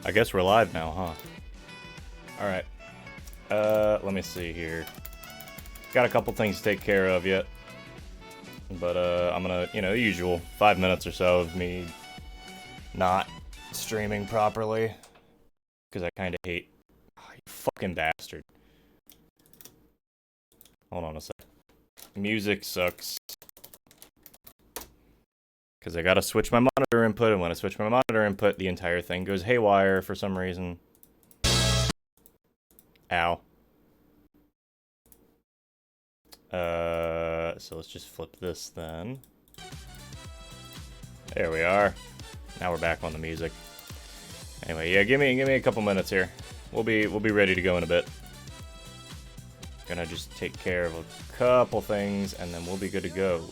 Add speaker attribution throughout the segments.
Speaker 1: I guess we're live now, huh? Alright. Let me see here. Got a couple things to take care of yet. But, I'm gonna, usual 5 minutes or so of me not streaming properly. Because I kinda hate... Oh, you fucking bastard. Hold on a sec. Music sucks. Because I gotta switch my monitor input, and when I switch my monitor input, the entire thing goes haywire for some reason. Ow. So let's just flip this then. There we are. Now we're back on the music. Anyway, yeah, give me a couple minutes here. We'll be ready to go in a bit. Gonna just take care of a couple things, and then we'll be good to go.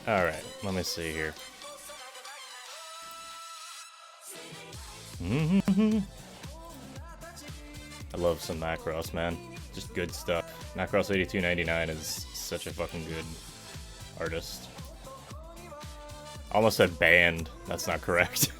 Speaker 1: Alright, let me see here. I love some Macross, man. Just good stuff. Macross 8299 is such a fucking good artist. I almost said band. That's not correct.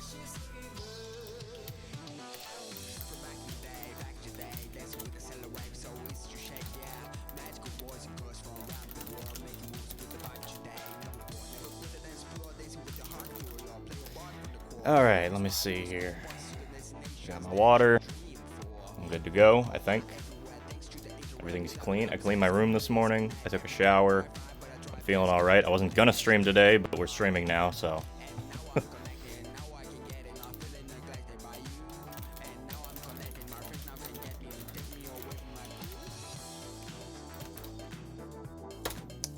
Speaker 1: Alright, let me see here. Got my water. I'm good to go, I think. Everything's clean. I cleaned my room this morning. I took a shower. I'm feeling alright. I wasn't gonna stream today, but we're streaming now, so.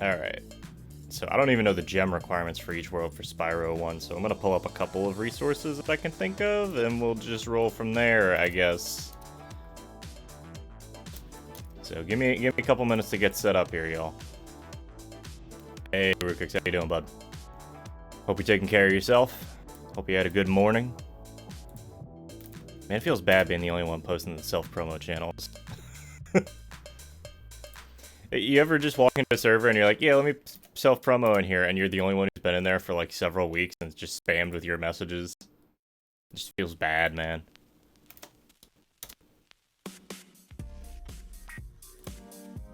Speaker 1: Alright. So I don't even know the gem requirements for each world for Spyro 1, so I'm gonna pull up a couple of resources that I can think of, and we'll just roll from there, I guess. So give me a couple minutes to get set up here, y'all. Hey, Rukix, how you doing, bud? Hope you're taking care of yourself. Hope you had a good morning. Man, it feels bad being the only one posting the self-promo channels. You ever just walk into a server and you're like, yeah, let me self-promo in here, and you're the only one who's been in there for like several weeks and it's just spammed with your messages? It just feels bad, man.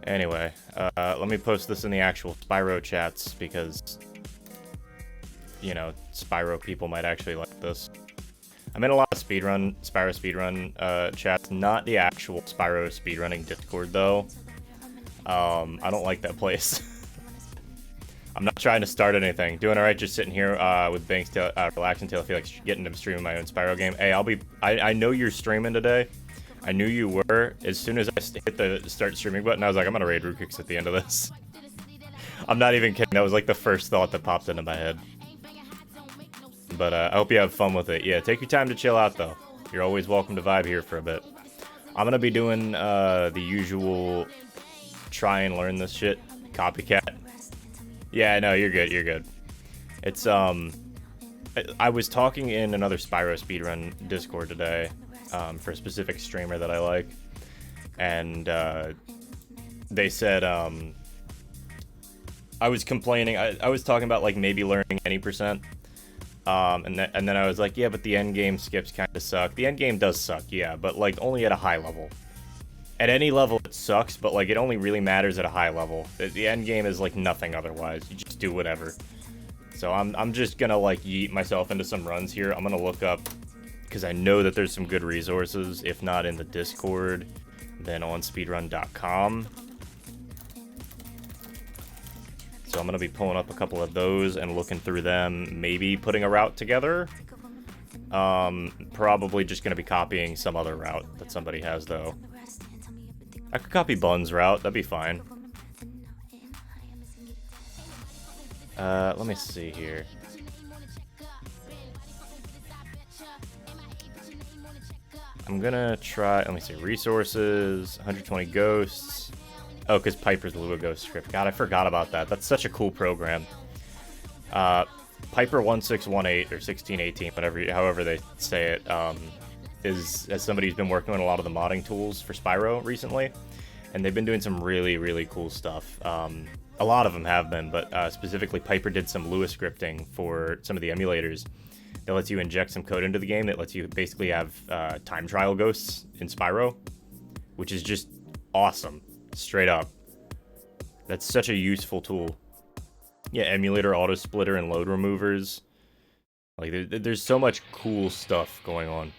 Speaker 1: Anyway, let me post this in the actual Spyro chats because, Spyro people might actually like this. I'm in a lot of Spyro speedrun chats, not the actual Spyro speedrunning Discord though. I don't like that place. I'm not trying to start anything. Doing alright, just sitting here with Banks, relaxing until I feel like getting to streaming my own Spyro game. Hey, I know you're streaming today. I knew you were. As soon as I hit the start streaming button, I was like, I'm gonna raid Rukix at the end of this. I'm not even kidding. That was like the first thought that popped into my head. But I hope you have fun with it. Yeah, take your time to chill out though. You're always welcome to vibe here for a bit. I'm gonna be doing the usual try and learn this shit copycat. Yeah, no, you're good. It's I was talking in another Spyro speedrun Discord today for a specific streamer that I like, and they said I was complaining. I was talking about like maybe learning any percent, and then I was like, yeah, but the end game skips kind of suck. The end game does suck, yeah, but like only at a high level. At any level, it sucks, but like it only really matters at a high level. The end game is like nothing otherwise. You just do whatever. So I'm just gonna like yeet myself into some runs here. I'm gonna look up, because I know that there's some good resources, if not in the Discord, then on speedrun.com. So I'm gonna be pulling up a couple of those and looking through them, maybe putting a route together. Probably just gonna be copying some other route that somebody has though. I could copy Bun's route, that'd be fine. Let me see here. I'm gonna try, let me see, resources, 120 ghosts. Oh, because Piper's the Lua Ghost script. God, I forgot about that. That's such a cool program. Piper 1618 or 1618, whatever, however they say it, is as somebody who's been working on a lot of the modding tools for Spyro recently. and they've been doing some really, really cool stuff. A lot of them have been, but specifically Piper did some Lua scripting for some of the emulators that lets you inject some code into the game that lets you basically have time trial ghosts in Spyro, which is just awesome, straight up. That's such a useful tool. Yeah, emulator auto splitter and load removers. Like, there's so much cool stuff going on.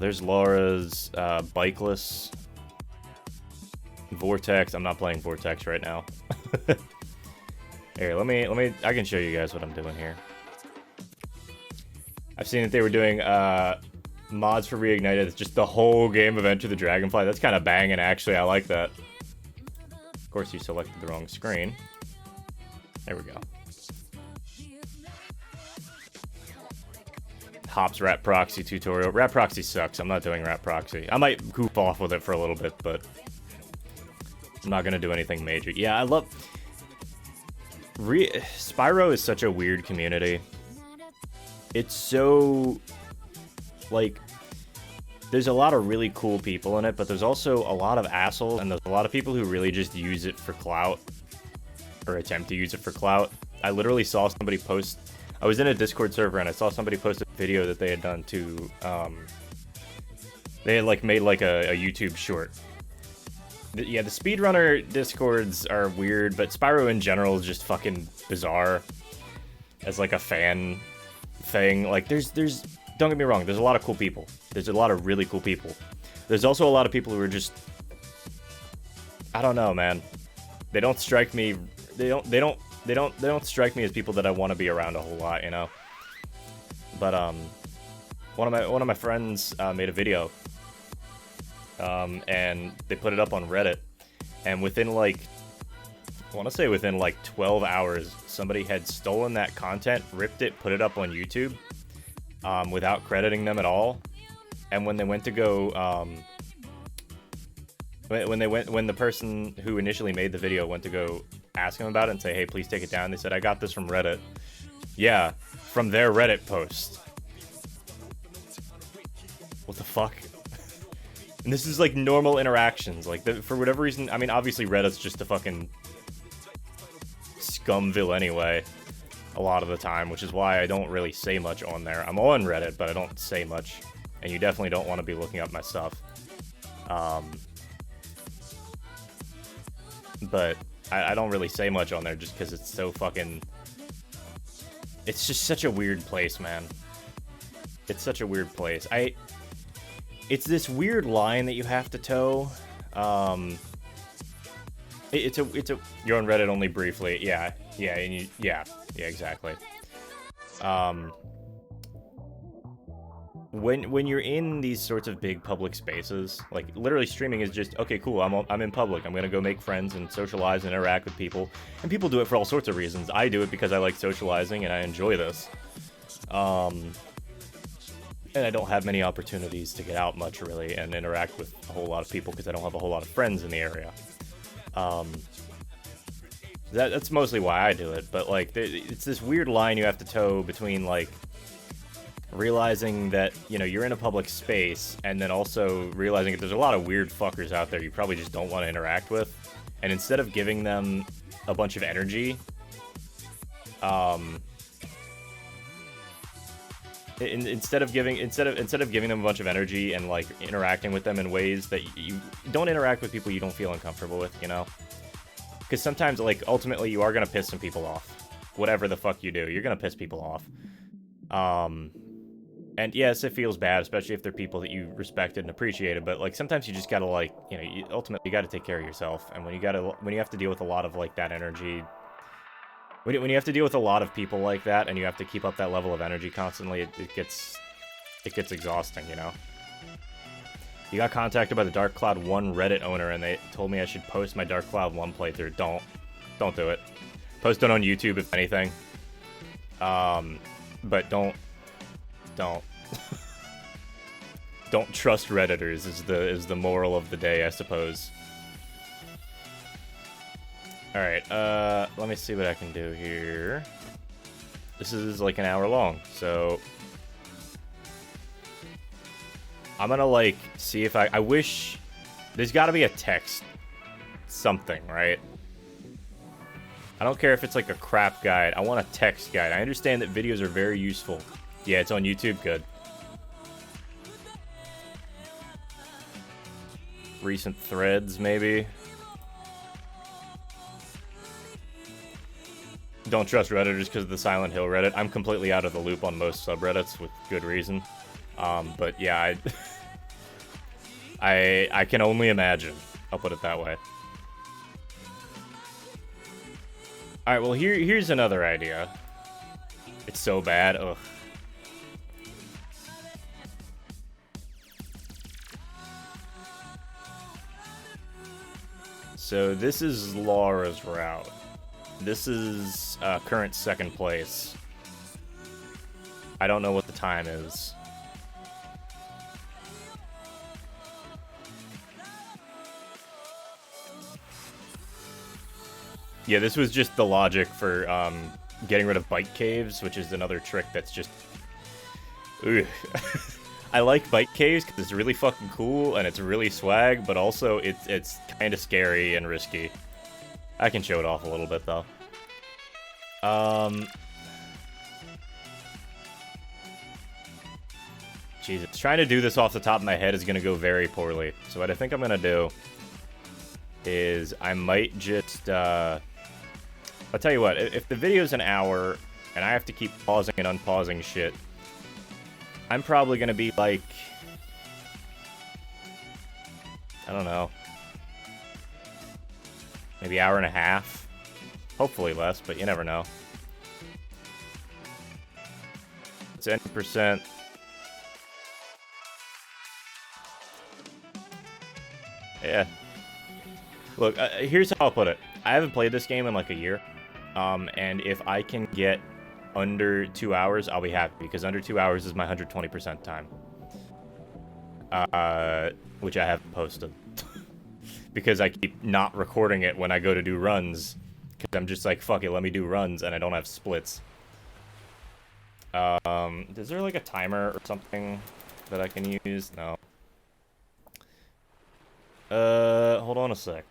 Speaker 1: There's Laura's Bikeless. Vortex. I'm not playing Vortex right now. Here, let me. I can show you guys what I'm doing here. I've seen that they were doing mods for Reignited. It's just the whole game of Enter the Dragonfly. That's kind of banging, actually. I like that. Of course, you selected the wrong screen. There we go. Hops Rat Proxy tutorial. Rat Proxy sucks. I'm not doing Rat Proxy. I might goof off with it for a little bit, but I'm not gonna do anything major. Yeah, I love... Spyro is such a weird community. It's so... like... there's a lot of really cool people in it, but there's also a lot of assholes, and there's a lot of people who really just use it for clout. Or attempt to use it for clout. I literally saw somebody post... I was in a Discord server and I saw somebody post a video that they had done to, they had like made like a YouTube short. Yeah, the speedrunner Discords are weird, but Spyro in general is just fucking bizarre as like a fan thing. Like there's, don't get me wrong, there's a lot of cool people. There's a lot of really cool people. There's also a lot of people who are just, I don't know, man. They don't strike me, they don't strike me as people that I want to be around a whole lot, you know. But one of my friends made a video, and they put it up on Reddit, and within like, I want to say within like 12 hours, somebody had stolen that content, ripped it, put it up on YouTube, without crediting them at all. And when they went to go, when the person who initially made the video went to go ask him about it and say, hey, please take it down, they said, I got this from Reddit. Yeah, from their Reddit post. What the fuck? And this is like normal interactions. Like, for whatever reason, I mean, obviously Reddit's just a fucking scumville anyway, a lot of the time, which is why I don't really say much on there. I'm on Reddit, but I don't say much. And you definitely don't want to be looking up my stuff. But I don't really say much on there just because it's so fucking... It's just such a weird place, man. It's such a weird place. It's this weird line that you have to toe. It's a... You're on Reddit only briefly. Yeah, exactly. When you're in these sorts of big public spaces, like literally streaming is just, okay, cool, I'm in public, I'm gonna go make friends and socialize and interact with people, and people do it for all sorts of reasons. I do it because I like socializing and I enjoy this, and I don't have many opportunities to get out much really and interact with a whole lot of people because I don't have a whole lot of friends in the area. That's mostly why I do it, but like it's this weird line you have to toe between like realizing that, you know, you're in a public space, and then also realizing that there's a lot of weird fuckers out there you probably just don't want to interact with, and instead of giving them a bunch of energy, instead of giving them a bunch of energy and like interacting with them in ways that you don't interact with people you don't feel uncomfortable with, you know, because sometimes like ultimately you are gonna piss some people off. Whatever the fuck you do, you're gonna piss people off. And yes, it feels bad, especially if they're people that you respected and appreciated, but like sometimes you just gotta like, you know, ultimately you gotta take care of yourself, and when you have to deal with a lot of like that energy, when you have to deal with a lot of people like that, and you have to keep up that level of energy constantly, it gets exhausting, you know? You got contacted by the Dark Cloud 1 Reddit owner, and they told me I should post my Dark Cloud 1 playthrough. Don't do it. Post it on YouTube, if anything. But don't don't trust Redditors is the moral of the day, I suppose. Alright, let me see what I can do here. This is like an hour long, so I'm gonna, like, see if I wish... There's gotta be a text. Something, right? I don't care if it's, like, a crap guide. I want a text guide. I understand that videos are very useful. Yeah, it's on YouTube. Good. Recent threads, maybe. Don't trust Reddit just because of the Silent Hill Reddit. I'm completely out of the loop on most subreddits with good reason. But yeah, I can only imagine. I'll put it that way. Alright, well here's another idea. It's so bad, ugh. So this is Laura's route. This is current second place. I don't know what the time is. Yeah, this was just the logic for getting rid of bike caves, which is another trick that's just... I like bike caves because it's really fucking cool and it's really swag, but also it's kind of scary and risky. I can show it off a little bit, though. Jesus, trying to do this off the top of my head is going to go very poorly. So what I think I'm going to do is I might just, I'll tell you what, if the video's an hour and I have to keep pausing and unpausing shit, I'm probably going to be like, I don't know, maybe hour and a half. Hopefully less, but you never know. It's 10%. Yeah. Look, here's how I'll put it. I haven't played this game in like a year. And if I can get under 2 hours, I'll be happy, because under 2 hours is my 120% time. Which I haven't posted. Because I keep not recording it when I go to do runs. Because I'm just like, fuck it, let me do runs, and I don't have splits. Is there like a timer or something that I can use? No. Hold on a sec.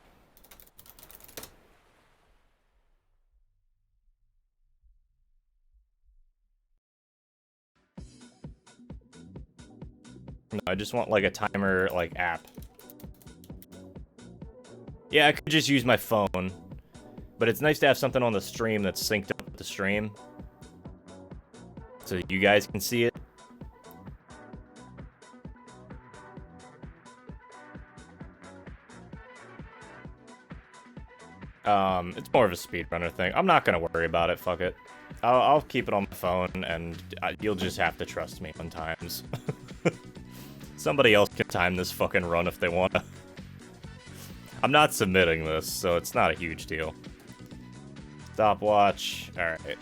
Speaker 1: No, I just want like a timer, like, app. Yeah, I could just use my phone. But it's nice to have something on the stream that's synced up with the stream. So you guys can see it. It's more of a speedrunner thing. I'm not gonna worry about it, fuck it. I'll keep it on my phone, and you'll just have to trust me sometimes. Somebody else can time this fucking run if they wanna. I'm not submitting this, so it's not a huge deal. Stopwatch. Alright.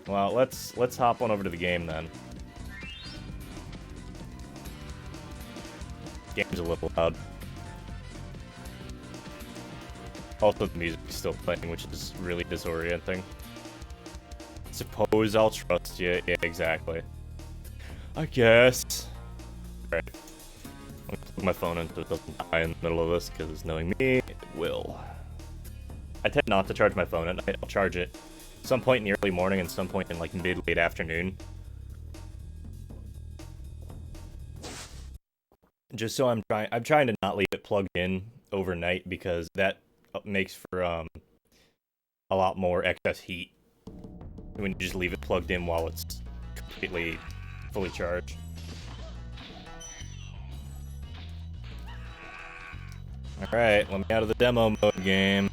Speaker 1: Well, let's hop on over to the game then. Game's a little loud. Also, the music's still playing, which is really disorienting. Suppose I'll trust you. Yeah, exactly. I guess. Alright. I'm gonna plug my phone in so it doesn't die in the middle of this, because knowing me, it will. I tend not to charge my phone at night. I'll charge it some point in the early morning and some point in like mid-late afternoon. Just so I'm trying to not leave it plugged in overnight, because that makes for a lot more excess heat when you just leave it plugged in while it's completely fully charged. Alright, let me out of the demo mode game.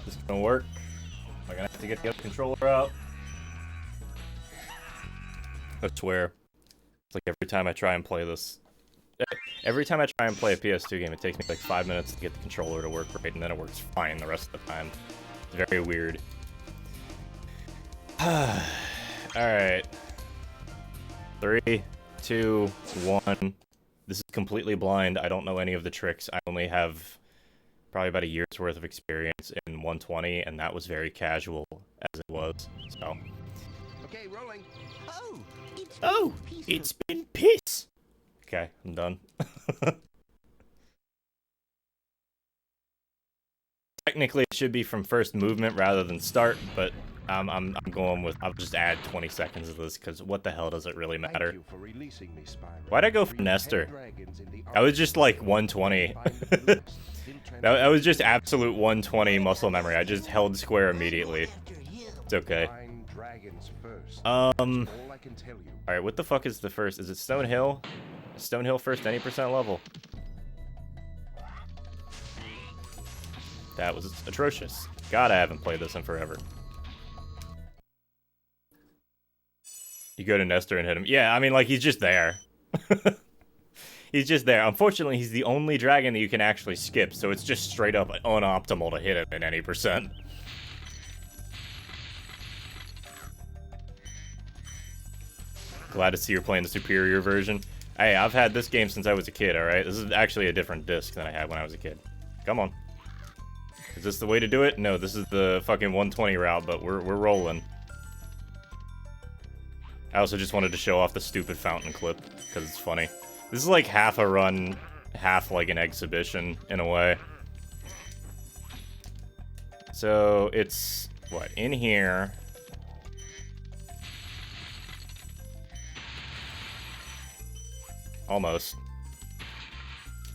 Speaker 1: Is this gonna work? Am I gonna have to get the other controller out? I swear. It's like every time I try and play this. Every time I try and play a PS2 game, it takes me like 5 minutes to get the controller to work right, and then it works fine the rest of the time. It's very weird. Alright. 3, 2, 1. This is completely blind. I don't know any of the tricks. I only have probably about a year's worth of experience in 120, and that was very casual as it was. So,
Speaker 2: Okay, rolling.
Speaker 1: Oh, it's been piss. Okay, I'm done. Technically, it should be from first movement rather than start, but I'm going with. I'll just add 20 seconds of this because what the hell does it really matter? Why'd I go for Nestor? I was just like 120. that was just absolute 120 muscle memory. I just held square immediately. It's okay. Alright, what the fuck is the first? Is it Stonehill? Stonehill first any percent level? That was atrocious. God, I haven't played this in forever. You go to Nestor and hit him. Yeah, I mean, like, he's just there. He's just there. Unfortunately, he's the only dragon that you can actually skip, so it's just straight up unoptimal to hit him in any percent. Glad to see you're playing the superior version. Hey, I've had this game since I was a kid, alright? This is actually a different disc than I had when I was a kid. Come on. Is this the way to do it? No, this is the fucking 120 route, but we're rolling. I also just wanted to show off the stupid fountain clip, because it's funny. This is like half a run, half like an exhibition, in a way. So, it's, what, in here... Almost.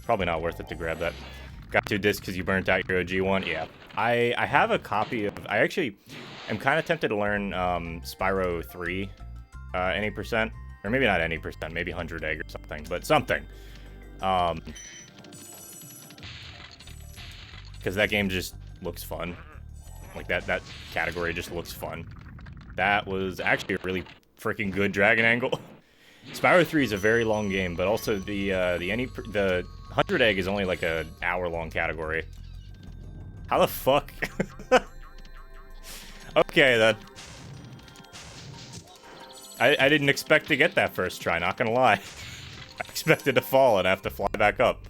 Speaker 1: Probably not worth it to grab that. Got 2 discs because you burnt out your OG one? Yeah. I have a copy of... I actually am kind of tempted to learn Spyro 3 any percent. Or maybe not any percent, maybe 100 egg or something. But something. Because that game just looks fun. Like, that category just looks fun. That was actually a really freaking good dragon angle. Spyro 3 is a very long game, but also the 100 egg is only like a hour-long category. How the fuck? Okay, then. I didn't expect to get that first try, not gonna lie. I expected to fall and have to fly back up.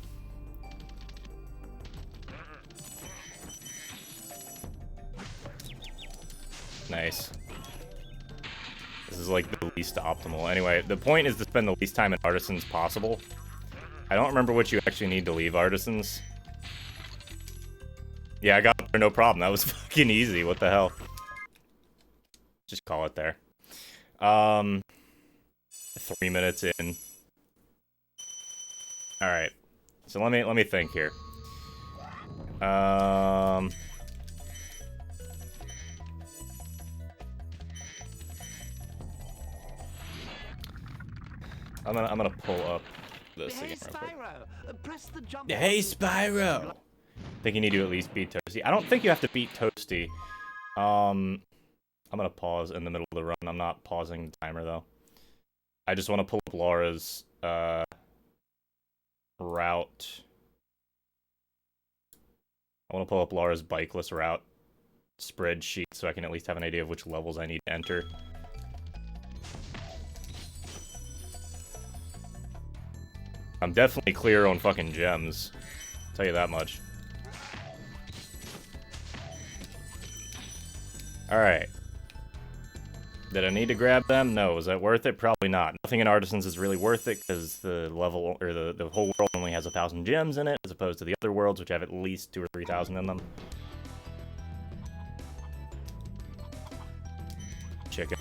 Speaker 1: Nice. This is like the least optimal. Anyway, the point is to spend the least time in Artisans possible. I don't remember what you actually need to leave Artisans. Yeah, I got there, no problem. That was fucking easy. What the hell? Just call it there. 3 minutes in. All right. So let me think here. I'm gonna pull up this again real quick.
Speaker 2: Press the jump.
Speaker 1: Hey, Spyro! I think you need to at least beat Toasty. I don't think you have to beat Toasty. I'm gonna pause in the middle of the run. I'm not pausing the timer, though. I just want to pull up Laura's, route. I want to pull up Laura's bikeless route spreadsheet so I can at least have an idea of which levels I need to enter. I'm definitely clear on fucking gems. I'll tell you that much. Alright. Did I need to grab them? No. Was that worth it? Probably not. Nothing in Artisans is really worth it because the level, or the whole world only has 1,000 gems in it, as opposed to the other worlds, which have at least 2,000 or 3,000 in them. Chicken.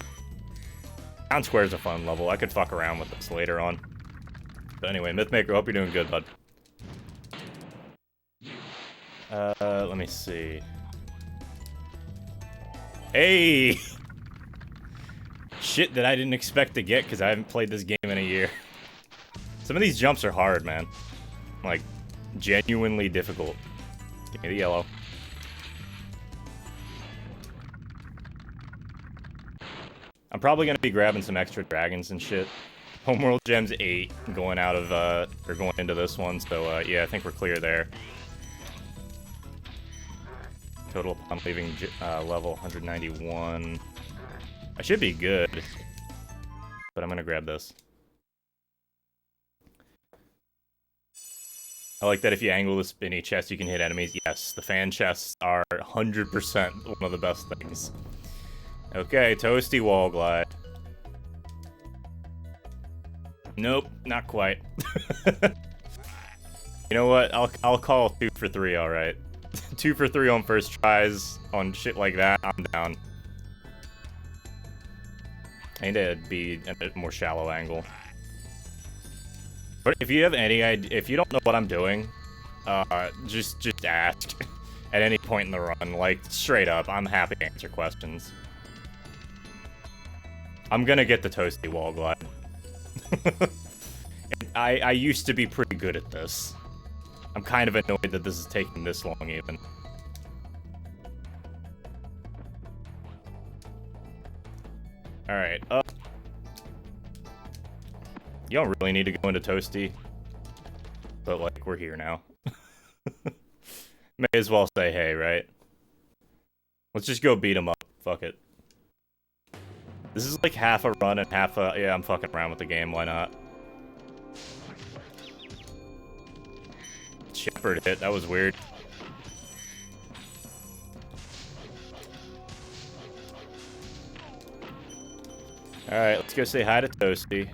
Speaker 1: Town Square is a fun level. I could fuck around with this later on. But anyway, Mythmaker, hope you're doing good, bud. Let me see. Hey! Shit that I didn't expect to get because I haven't played this game in a year. Some of these jumps are hard, man. Like, genuinely difficult. Give me the yellow. I'm probably gonna be grabbing some extra dragons and shit. Homeworld Gems 8 going out of, or going into this one, so, yeah, I think we're clear there. Total upon leaving level 191. I should be good, but I'm gonna grab this. I like that if you angle the spinny chest, you can hit enemies. Yes, the fan chests are 100% one of the best things. Okay, toasty wall glide. Nope, not quite. You know what? I'll call 2 for 3, alright. 2 for 3 on first tries on shit like that, I'm down. I need to be at a more shallow angle. But if you have any idea, if you don't know what I'm doing, just ask at any point in the run. Like, straight up, I'm happy to answer questions. I'm gonna get the toasty wall glide. I used to be pretty good at this. I'm kind of annoyed that this is taking this long, even. Alright, up. You don't really need to go into toasty. But, like, we're here now. May as well say hey, right? Let's just go beat him up. Fuck it. This is like half a run and half a... Yeah, I'm fucking around with the game. Why not? Shepard hit. That was weird. Alright, let's go say hi to Toasty.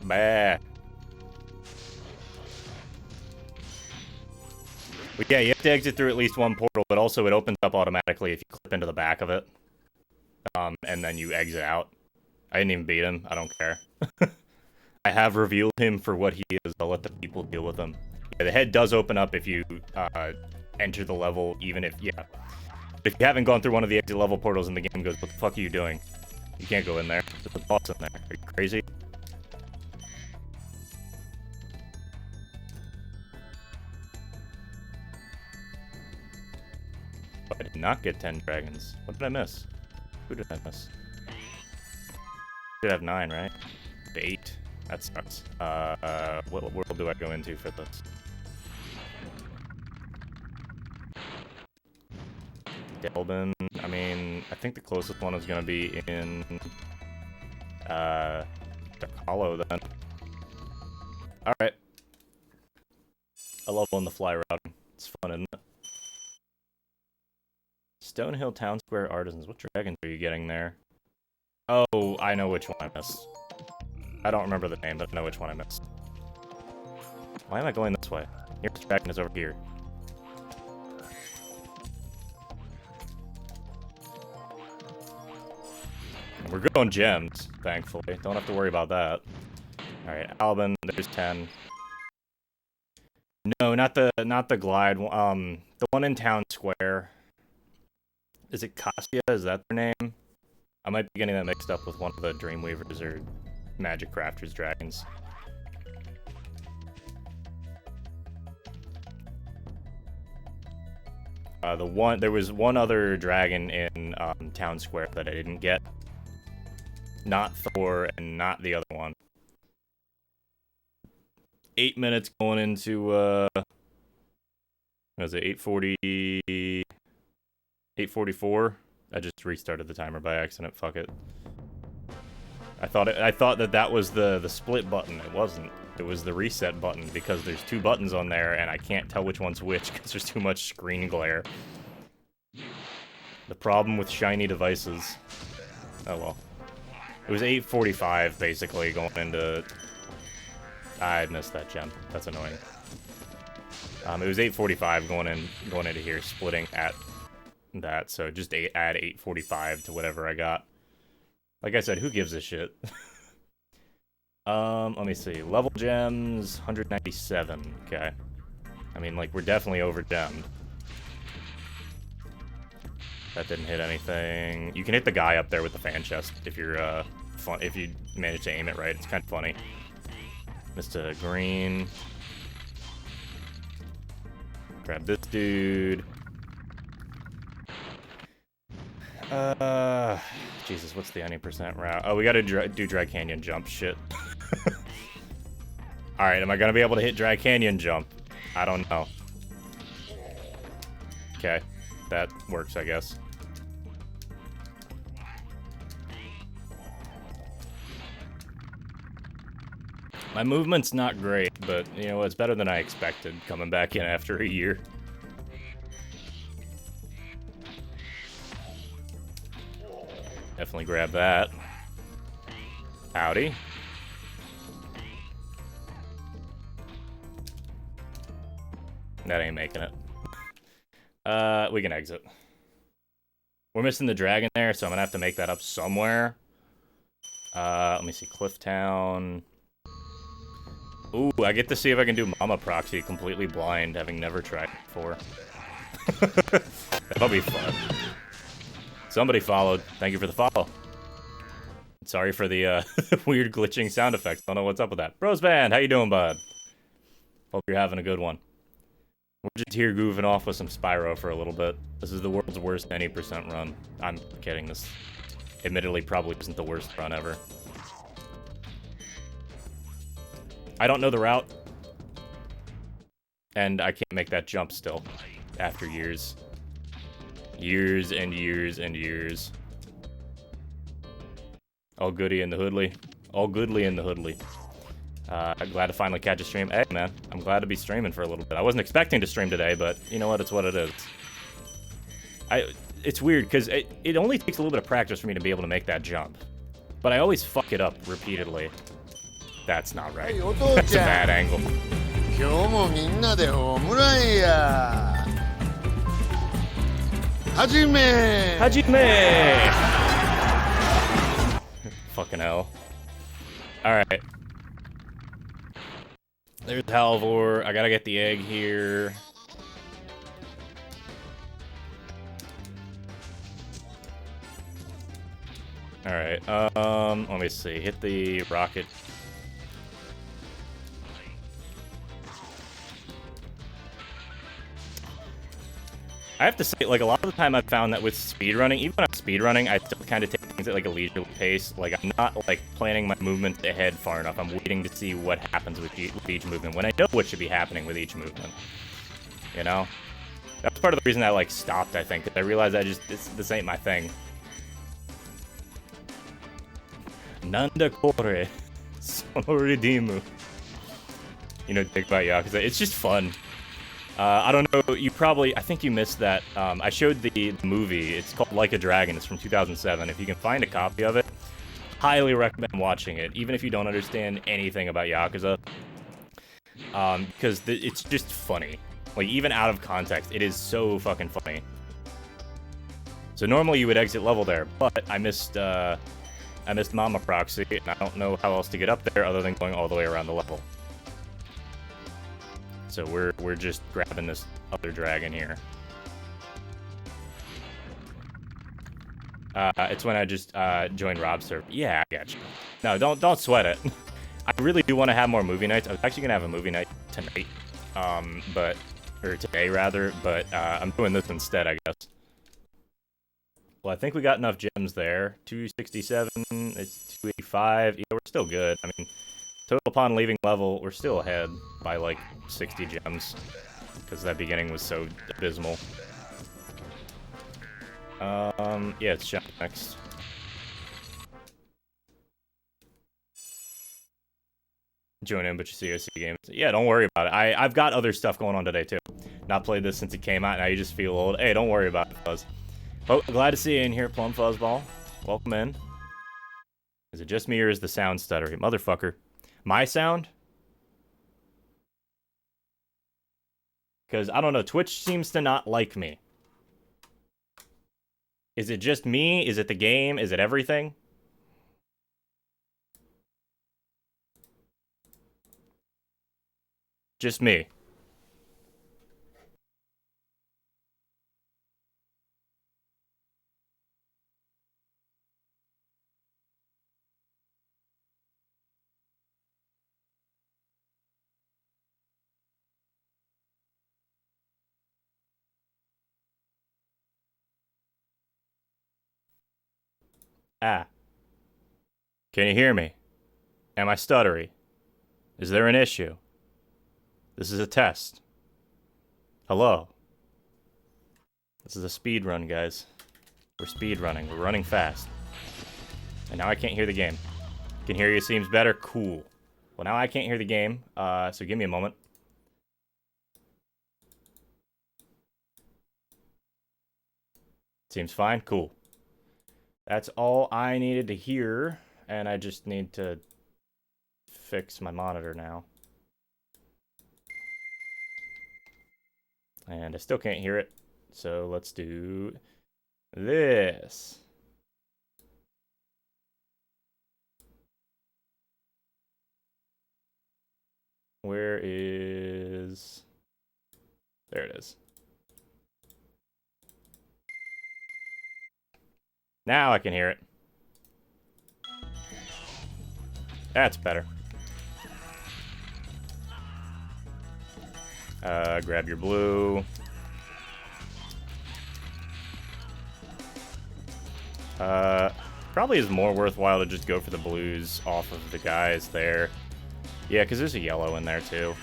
Speaker 1: Bah. But yeah, you have to exit through at least one portal, but also it opens up automatically if you clip into the back of it. And then you exit out. I didn't even beat him. I don't care. I have revealed him for what he is. I'll let the people deal with him. Yeah, the head does open up if you enter the level, even if, yeah. If you haven't gone through one of the exit level portals and the game goes, what the fuck are you doing? You can't go in there. There's a boss in there. Are you crazy? I did not get 10 dragons. What did I miss? Who did I miss? Should have 9, right? 8. That sucks. What world do I go into for this? Delbin. I mean, I think the closest one is gonna be in Hollow then. Alright. I love on the fly routing. It's fun, isn't it? Stonehill Town Square Artisans. What dragons are you getting there? Oh, I know which one I missed. I don't remember the name, but I know which one I missed. Why am I going this way? Here's dragon is over here. We're good on gems, thankfully. Don't have to worry about that. Alright, Albin, there's 10. No, not the glide. The one in Town Square. Is it Cassia? Is that their name? I might be getting that mixed up with one of the Dreamweavers or Magic Crafters dragons. There was one other dragon in Town Square that I didn't get. Not Thor and not the other one. 8 minutes going into what was it, 8:40? 8:44. I just restarted the timer by accident. Fuck it. I thought that was the split button. It wasn't. It was the reset button because there's 2 buttons on there and I can't tell which one's which because there's too much screen glare. The problem with shiny devices. Oh well. It was 8:45 basically going into. I missed that gem. That's annoying. It was 8:45 going into here, splitting at that. So just add 8:45 to whatever I got. Like I said, who gives a shit? Let me see. Level gems, 197. Okay. I mean, like, we're definitely over gemmed. That didn't hit anything. You can hit the guy up there with the fan chest if you're, if you manage to aim it right. It's kind of funny. Mr. Green. Grab this dude. Jesus, what's the 90% route? Oh, we gotta do Dry Canyon jump. Shit. Alright, am I gonna be able to hit Dry Canyon jump? I don't know. Okay, that works, I guess. My movement's not great, but, you know, it's better than I expected coming back in after a year. Definitely grab that. Howdy. That ain't making it. We can exit. We're missing the dragon there, so I'm gonna have to make that up somewhere. Let me see, Clifftown. Ooh, I get to see if I can do Mama Proxy completely blind, having never tried before. That'll be fun. Somebody followed. Thank you for the follow. Sorry for the weird glitching sound effects. Don't know what's up with that. Bros Band, how you doing, bud? Hope you're having a good one. We're just here goofing off with some Spyro for a little bit. This is the world's worst any percent run. I'm kidding. This admittedly probably isn't the worst run ever. I don't know the route. And I can't make that jump still. After years. Years and years and years. All goody in the hoodly. All goodly in the hoodly. I'm glad to finally catch a stream. Hey, man. I'm glad to be streaming for a little bit. I wasn't expecting to stream today, but you know what? It's what it is. It's weird, because it only takes a little bit of practice for me to be able to make that jump. But I always fuck it up repeatedly. That's not right. That's a bad angle. Hajime! Hajime! Fucking hell. Alright. There's Halvor. I gotta get the egg here. Alright, let me see. Hit the rocket. I have to say, like, a lot of the time I've found that with speedrunning, even when I'm speedrunning, I still kind of take things at, like, a leisurely pace. Like, I'm not, like, planning my movements ahead far enough. I'm waiting to see what happens with each movement, when I know what should be happening with each movement. You know? That's part of the reason I, like, stopped, I think, because I realized this ain't my thing. Nanda kore, sono redeemu. You know, dig about Yakuza. It's just fun. I don't know, I think you missed that. I showed the movie. It's called Like a Dragon. It's from 2007. If you can find a copy of it, highly recommend watching it, even if you don't understand anything about Yakuza. Because it's just funny. Like, even out of context, it is so fucking funny. So normally you would exit level there, but I missed Mama Proxy, and I don't know how else to get up there other than going all the way around the level. So we're just grabbing this other dragon here. It's when I just joined Rob's server. Yeah, I got you. No, don't sweat it. I really do want to have more movie nights. I was actually gonna have a movie night tonight, or today rather, but I'm doing this instead, I guess. Well, I think we got enough gems there. 267. It's 285. Yeah, we're still good. I mean. Total upon leaving level, we're still ahead by like 60 gems, because that beginning was so abysmal. Yeah, it's jump next. Join in, but you COC games. Yeah, don't worry about it. I've got other stuff going on today too. Not played this since it came out, now you just feel old. Hey, don't worry about it, Fuzz. Oh, glad to see you in here, Plum Fuzzball. Welcome in. Is it just me or is the sound stuttering? Motherfucker. My sound? Because, I don't know, Twitch seems to not like me. Is it just me? Is it the game? Is it everything? Just me. Ah. Can you hear me? Am I stuttery? Is there an issue? This is a test. Hello. This is a speed run, guys. We're speed running. We're running fast. And now I can't hear the game. Can hear you seems better? Cool. Well, now I can't hear the game, so give me a moment. Seems fine. Cool. That's all I needed to hear, and I just need to fix my monitor now. And I still can't hear it, so let's do this. Where is... There it is. Now I can hear it. That's better. Grab your blue. Probably is more worthwhile to just go for the blues off of the guys there. Yeah, because there's a yellow in there too.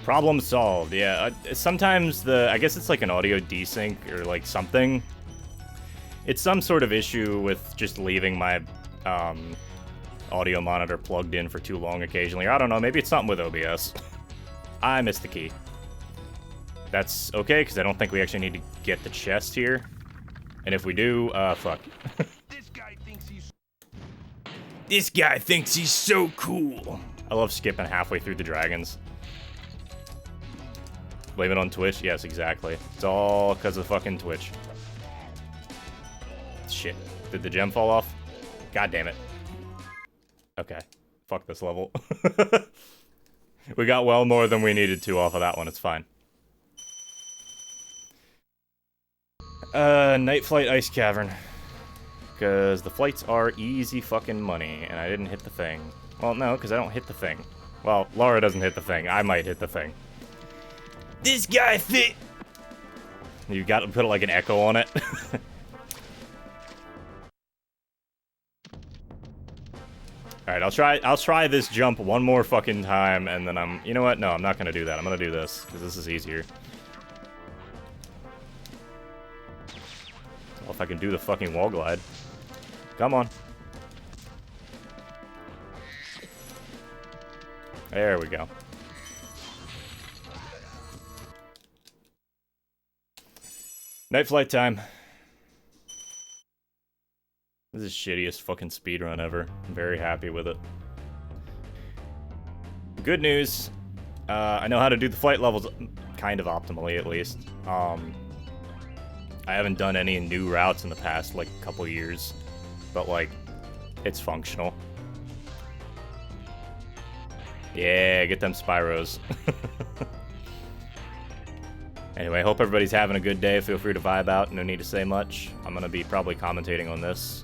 Speaker 1: Problem solved. Yeah, sometimes I guess it's like an audio desync or like something. It's some sort of issue with just leaving my audio monitor plugged in for too long occasionally. Or I don't know, maybe it's something with OBS. I missed the key. That's okay, because I don't think we actually need to get the chest here. And if we do, fuck. This guy thinks he's so cool. I love skipping halfway through the dragons. Blame it on Twitch? Yes, exactly. It's all because of fucking Twitch. Shit. Did the gem fall off? God damn it. Okay. Fuck this level. We got well more than we needed to off of that one. It's fine. Night Flight Ice Cavern. Because the flights are easy fucking money, and I didn't hit the thing. Well, no, because I don't hit the thing. Well, Laura doesn't hit the thing. I might hit the thing. This guy fit. You got to put like an echo on it. All right, I'll try this jump one more fucking time, and then you know what? No, I'm not gonna do that. I'm gonna do this because this is easier. Well, if I can do the fucking wall glide. Come on. There we go. Night flight time. This is the shittiest fucking speedrun ever. I'm very happy with it. Good news. I know how to do the flight levels kind of optimally, at least. I haven't done any new routes in the past, like, couple years. But, like, it's functional. Yeah, get them Spyros. Anyway, hope everybody's having a good day. Feel free to vibe out. No need to say much. I'm going to be probably commentating on this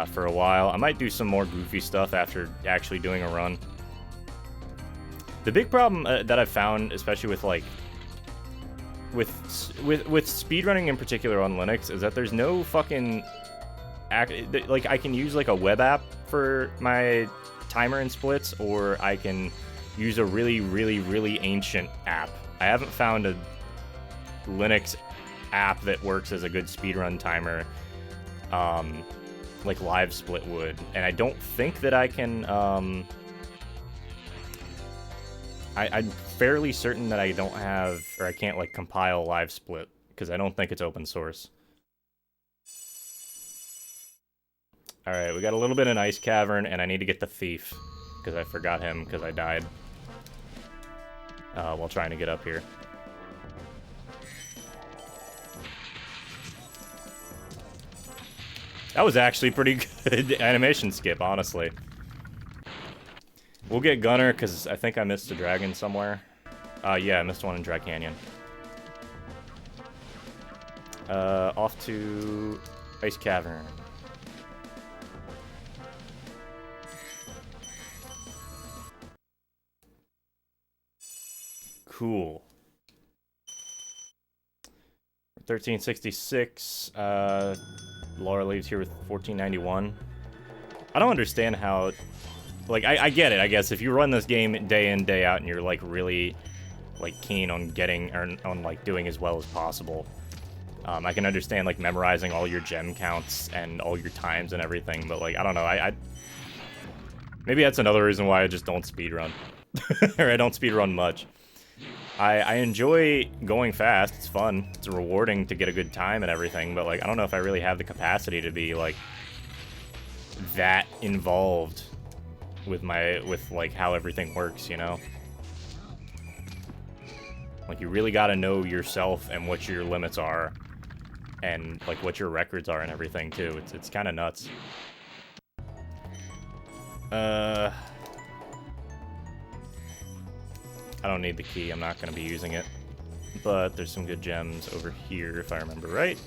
Speaker 1: for a while. I might do some more goofy stuff after actually doing a run. The big problem that I've found, especially with, like, with speedrunning in particular on Linux, is that there's no fucking... like, I can use, like, a web app for my timer and splits, or I can use a really, really, really ancient app. I haven't found a Linux app that works as a good speedrun timer, like Live Split would. And I don't think that I can, I'm fairly certain that I don't have, or I can't, like, compile Live Split, because I don't think it's open source. Alright, we got a little bit in Ice Cavern, and I need to get the Thief, because I forgot him, because I died. While trying to get up here. That was actually pretty good animation skip, honestly. We'll get Gunner, because I think I missed a dragon somewhere. Yeah, I missed one in Dry Canyon. Off to Ice Cavern. Cool. 1366. Laura leaves here with 1491. I don't understand how... Like, I get it, I guess. If you run this game day in, day out, and you're, like, really like keen on getting or on like doing as well as possible. I can understand like memorizing all your gem counts and all your times and everything, but like I don't know, I maybe that's another reason why I just don't speedrun. Or I don't speedrun much. I enjoy going fast, it's fun, it's rewarding to get a good time and everything, but like I don't know if I really have the capacity to be like that involved with like how everything works, you know? Like you really gotta know yourself and what your limits are and like what your records are and everything too. It's kind of nuts. I don't need the key. I'm not going to be using it. But there's some good gems over here, if I remember right.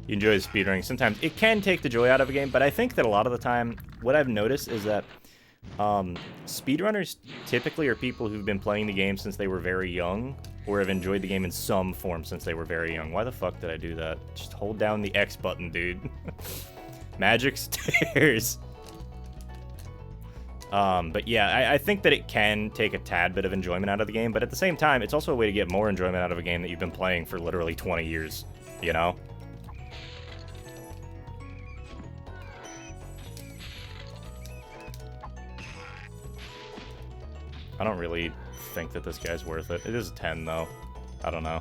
Speaker 1: You enjoy the speedrunning. Sometimes it can take the joy out of a game, but I think that a lot of the time, what I've noticed is that speedrunners typically are people who've been playing the game since they were very young, or have enjoyed the game in some form since they were very young. Why the fuck did I do that? Just hold down the X button, dude. Magic stairs. But yeah, I think that it can take a tad bit of enjoyment out of the game, but at the same time, it's also a way to get more enjoyment out of a game that you've been playing for literally 20 years, you know? I don't really think that this guy's worth it. It is 10, though. I don't know.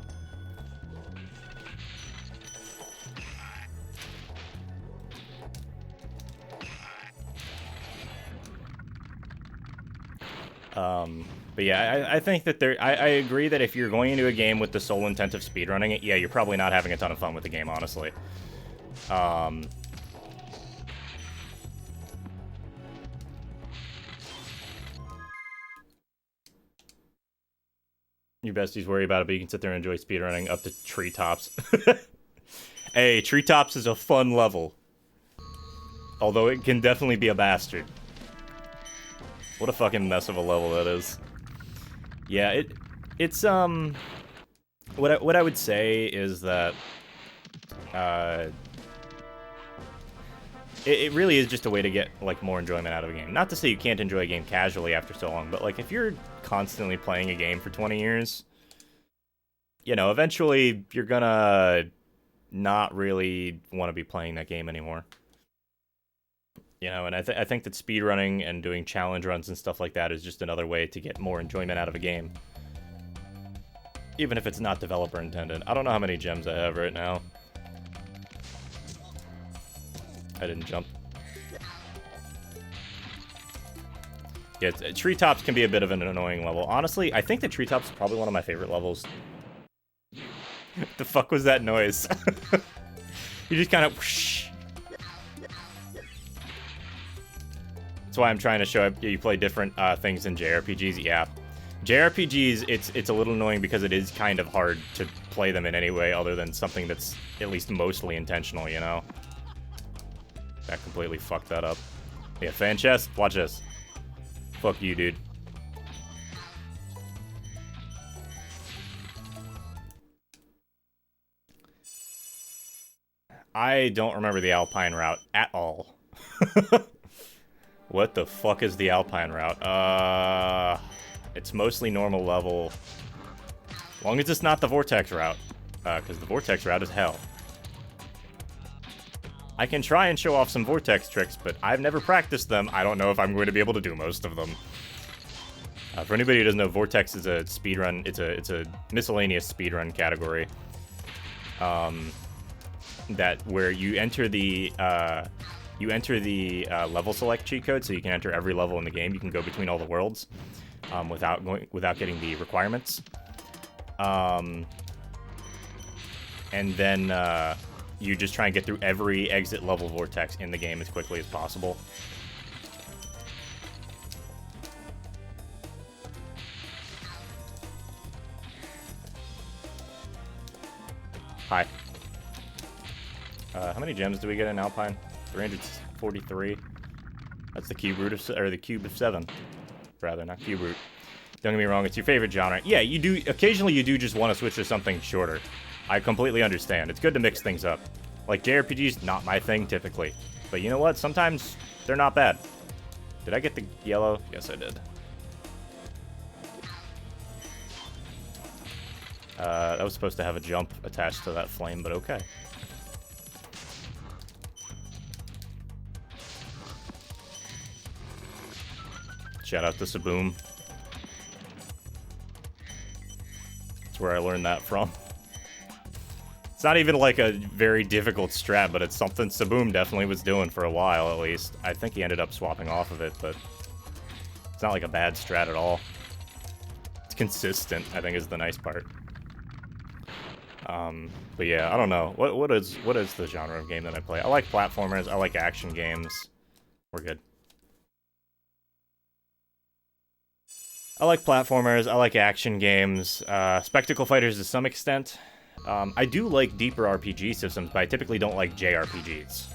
Speaker 1: But yeah, I think that I agree that if you're going into a game with the sole intent of speedrunning it, yeah, you're probably not having a ton of fun with the game, honestly. Your besties worry about it, but you can sit there and enjoy speedrunning up to treetops. Hey, treetops is a fun level. Although it can definitely be a bastard. What a fucking mess of a level that is. Yeah, it's what I would say is that it really is just a way to get like more enjoyment out of a game. Not to say you can't enjoy a game casually after so long, but like if you're constantly playing a game for 20 years, you know, eventually you're gonna not really want to be playing that game anymore. You know, and I think that speedrunning and doing challenge runs and stuff like that is just another way to get more enjoyment out of a game. Even if it's not developer intended. I don't know how many gems I have right now. I didn't jump. Yeah, treetops can be a bit of an annoying level. Honestly, I think the treetops is probably one of my favorite levels. The fuck was that noise? You just kind of whoosh. That's why I'm trying to show you play different things in JRPGs. Yeah, JRPGs, it's a little annoying because it is kind of hard to play them in any way other than something that's at least mostly intentional, you know? That completely fucked that up. Yeah, fan chest, watch this. Fuck you, dude. I don't remember the Alpine route at all. What the fuck is the Alpine route? It's mostly normal level. As long as it's not the Vortex route. Because the Vortex route is hell. I can try and show off some Vortex tricks, but I've never practiced them. I don't know if I'm going to be able to do most of them. For anybody who doesn't know, Vortex is a speedrun. It's a miscellaneous speedrun category. That where you enter the level select cheat code, so you can enter every level in the game. You can go between all the worlds without getting the requirements. And then you just try and get through every exit level vortex in the game as quickly as possible. Hi. How many gems do we get in Alpine? 343. That's the cube root of, or the cube of 7, rather, not cube root. Don't get me wrong, it's your favorite genre. Yeah, you do. Occasionally, you do just want to switch to something shorter. I completely understand. It's good to mix things up. Like JRPGs, not my thing typically, but you know what? Sometimes they're not bad. Did I get the yellow? Yes, I did. That was supposed to have a jump attached to that flame, but okay. Shout out to Saboom. That's where I learned that from. It's not even like a very difficult strat, but it's something Saboom definitely was doing for a while, at least. I think he ended up swapping off of it, but it's not like a bad strat at all. It's consistent, I think, is the nice part. But yeah, I don't know. What is the genre of game that I play? I like platformers. I like action games. We're good. I like platformers. I like action games. Spectacle fighters to some extent. I do like deeper RPG systems, but I typically don't like JRPGs.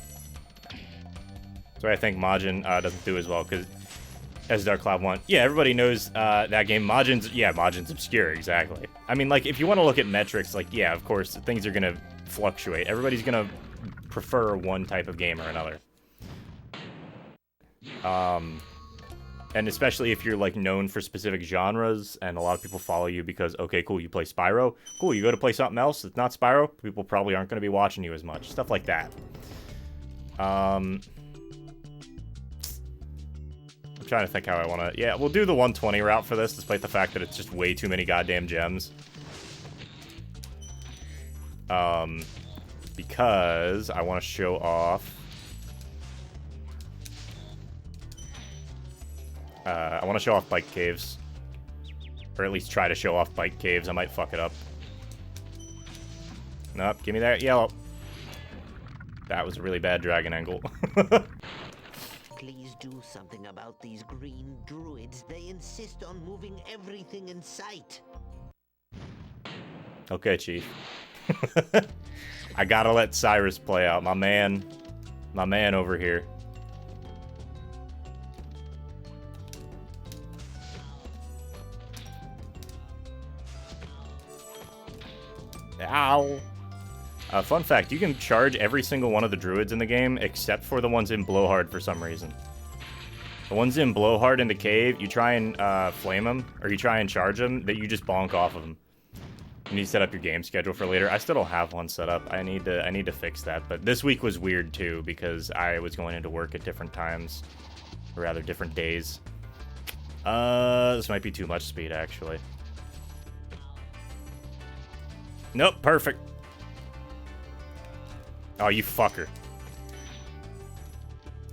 Speaker 1: So I think Majin doesn't do as well, because as Dark Cloud 1. Yeah, everybody knows that game. Majin's obscure, exactly. I mean, like, if you want to look at metrics, like, yeah, of course, things are going to fluctuate. Everybody's going to prefer one type of game or another. And especially if you're, like, known for specific genres, and a lot of people follow you because, okay, cool, you play Spyro. Cool, you go to play something else that's not Spyro, people probably aren't going to be watching you as much. Stuff like that. I'm trying to think how I want to... Yeah, we'll do the 120 route for this, despite the fact that it's just way too many goddamn gems. Because I want to show off... I want to show off bike caves. Or at least try to show off bike caves. I might fuck it up. Nope, give me that yellow. That was a really bad dragon angle.
Speaker 2: Please do something about these green druids. They insist on moving everything in sight.
Speaker 1: Okay, Chief. I gotta let Cyrus play out. My man over here. Ow. Fun fact, you can charge every single one of the druids in the game, except for the ones in Blowhard for some reason. The ones in Blowhard in the cave, you try and flame them, or you try and charge them, that you just bonk off of them. You need to set up your game schedule for later. I still don't have one set up. I need to fix that. But this week was weird too, because I was going into work at different times, or rather different days. This might be too much speed, actually. Nope, perfect. Oh, you fucker.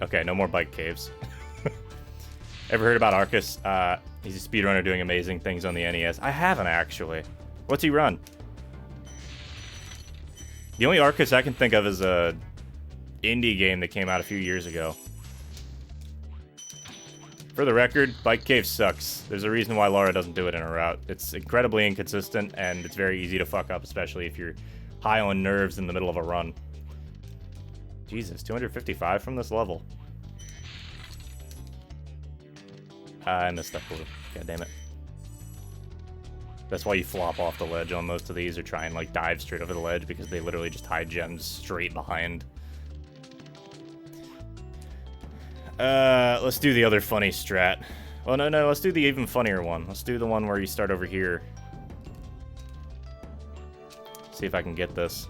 Speaker 1: Okay, no more bike caves. Ever heard about Arcus? He's a speedrunner doing amazing things on the NES. I haven't, actually. What's he run? The only Arcus I can think of is a indie game that came out a few years ago. For the record, bike cave sucks. There's a reason why Laura doesn't do it in her route. It's incredibly inconsistent, and it's very easy to fuck up, especially if you're high on nerves in the middle of a run. Jesus, 255 from this level. I missed that blue. God damn it. That's why you flop off the ledge on most of these, or try and, like, dive straight over the ledge, because they literally just hide gems straight behind. Let's do the other funny strat. Well, no, let's do the even funnier one. Let's do the one where you start over here. See if I can get this.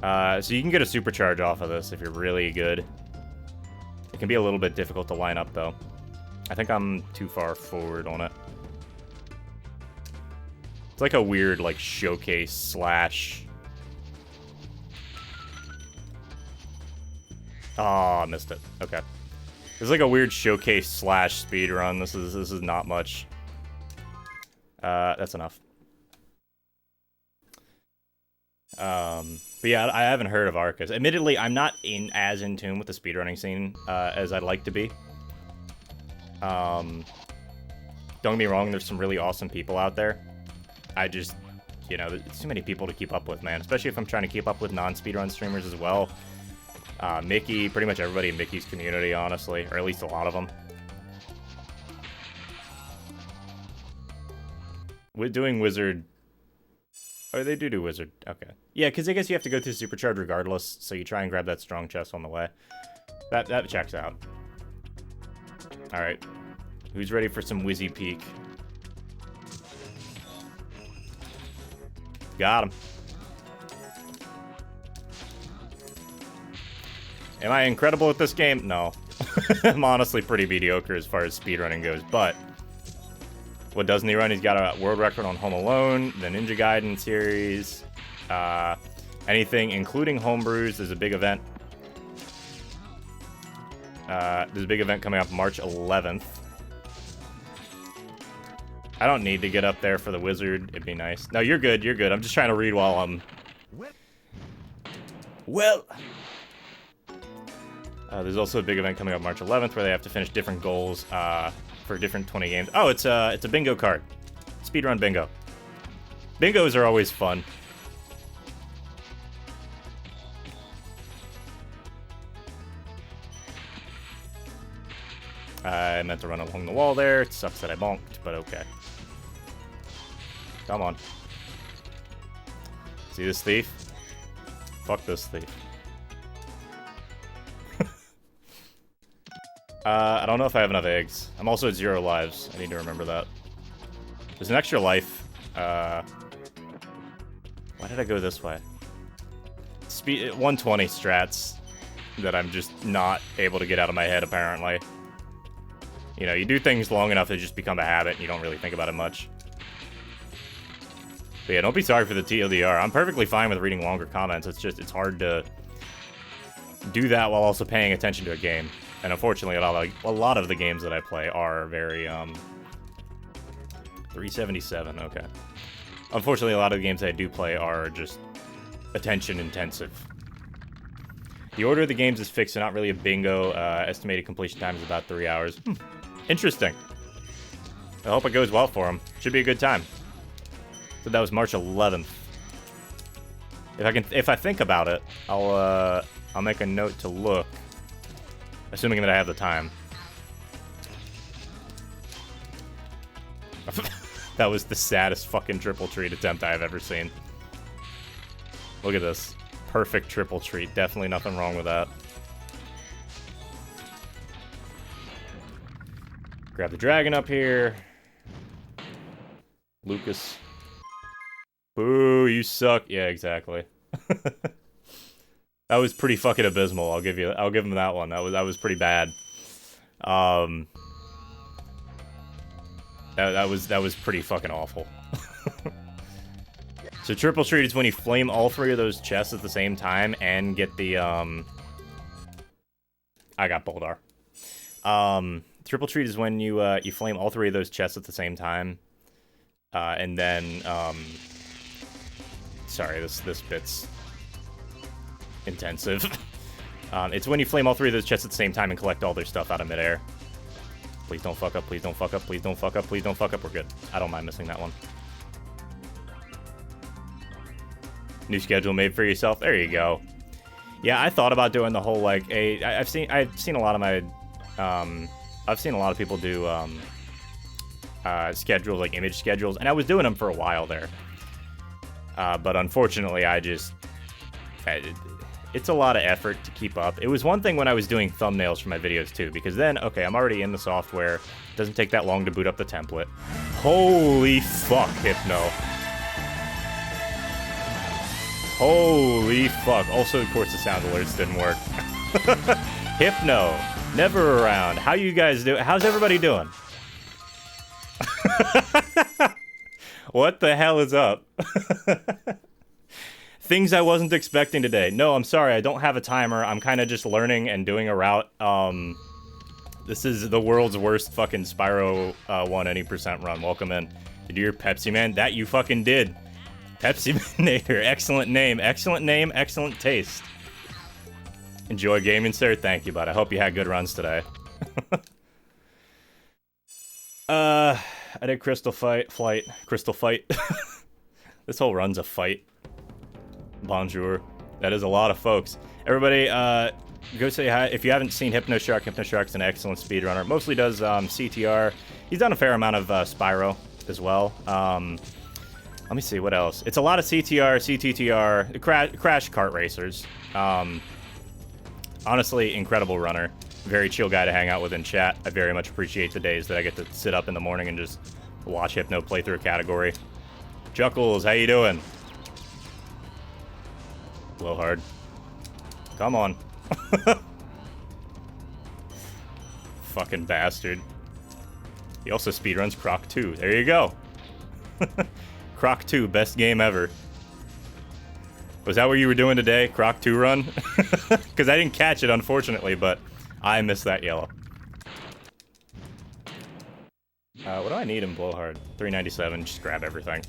Speaker 1: So you can get a supercharge off of this if you're really good. It can be a little bit difficult to line up, though. I think I'm too far forward on it. It's like a weird, like, showcase slash... Oh, I missed it. Okay. It's like a weird showcase slash speedrun. This is not much. That's enough. But yeah, I haven't heard of Arcus. Admittedly, I'm not as in tune with the speedrunning scene as I'd like to be. Don't get me wrong, there's some really awesome people out there. I just, you know, there's too many people to keep up with, man. Especially if I'm trying to keep up with non-speedrun streamers as well. Mickey, pretty much everybody in Mickey's community, honestly. Or at least a lot of them. We're doing Wizard... Oh, they do Wizard. Okay. Yeah, because I guess you have to go through Supercharge regardless, so you try and grab that strong chest on the way. That checks out. Alright. Who's ready for some Whizzy Peak? Got him. Am I incredible at this game? No. I'm honestly pretty mediocre as far as speedrunning goes, but what doesn't he run? He's got a world record on Home Alone, the Ninja Gaiden series, anything including homebrews. There's a big event. There's a big event coming up March 11th. I don't need to get up there for the wizard. It'd be nice. No, you're good. You're good. I'm just trying to read while I'm... Well... there's also a big event coming up March 11th where they have to finish different goals for different 20 games. Oh, it's a bingo card. Speedrun bingo. Bingos are always fun. I meant to run along the wall there. It sucks that I bonked, but okay. Come on. See this thief? Fuck this thief. I don't know if I have enough eggs. I'm also at 0 lives. I need to remember that. There's an extra life. Why did I go this way? Speed 120 strats that I'm just not able to get out of my head, apparently. You know, you do things long enough, they just become a habit, and you don't really think about it much. But yeah, don't be sorry for the TLDR. I'm perfectly fine with reading longer comments. It's just, it's hard to do that while also paying attention to a game. And unfortunately, a lot of the games that I play are very, 377, okay. Unfortunately, a lot of the games that I do play are just attention intensive. The order of the games is fixed, so not really a bingo. Estimated completion time is about 3 hours. Interesting. I hope it goes well for him. Should be a good time. So that was March 11th. If I think about it, I'll make a note to look. Assuming that I have the time. That was the saddest fucking triple treat attempt I have ever seen. Look at this. Perfect triple treat. Definitely nothing wrong with that. Grab the dragon up here. Lucas. Boo, you suck. Yeah, exactly. That was pretty fucking abysmal. I'll give him that one. That was pretty bad. That was pretty fucking awful. So triple treat is when you flame all 3 of those chests at the same time and get the I got Boldar. Triple treat is when you you flame all 3 of those chests at the same time. And then sorry, this bit's intensive. It's when you flame all 3 of those chests at the same time and collect all their stuff out of midair. Please don't fuck up, please don't fuck up, please don't fuck up, please don't fuck up. We're good. I don't mind missing that one. New schedule made for yourself. There you go. Yeah, I thought about doing the whole like I've seen a lot of my I've seen a lot of people do schedules, like image schedules, and I was doing them for a while there. But unfortunately, it's a lot of effort to keep up. It was one thing when I was doing thumbnails for my videos too, because then, okay, I'm already in the software. It doesn't take that long to boot up the template. Holy fuck, Hypno. Holy fuck. Also, of course, the sound alerts didn't work. Hypno, never around. How you guys do? How's everybody doing? What the hell is up? Things I wasn't expecting today. No, I'm sorry, I don't have a timer. I'm kind of just learning and doing a route. This is the world's worst fucking Spyro 1 any percent run. Welcome in. Did you hear Pepsi Man? That you fucking did. Pepsi Manator. Excellent name, excellent taste. Enjoy gaming, sir. Thank you, bud. I hope you had good runs today. I did Crystal Fight. This whole run's a fight. Bonjour. That is a lot of folks. Everybody, go say hi. If you haven't seen Hypnoshark's an excellent speedrunner. Mostly does CTR. He's done a fair amount of Spyro as well. Let me see, what else? It's a lot of CTR, CTTR, Crash Kart Racers. Honestly, incredible runner. very chill guy to hang out with in chat. I very much appreciate the days that I get to sit up in the morning and just watch Hypno play through a category. Juckles, how you doing? Blowhard. Come on. Fucking bastard. He also speedruns Croc 2. There you go. Croc 2, best game ever. Was that what you were doing today? Croc 2 run? Because I didn't catch it, unfortunately, but I missed that yellow. What do I need in Blowhard? 397, just grab everything.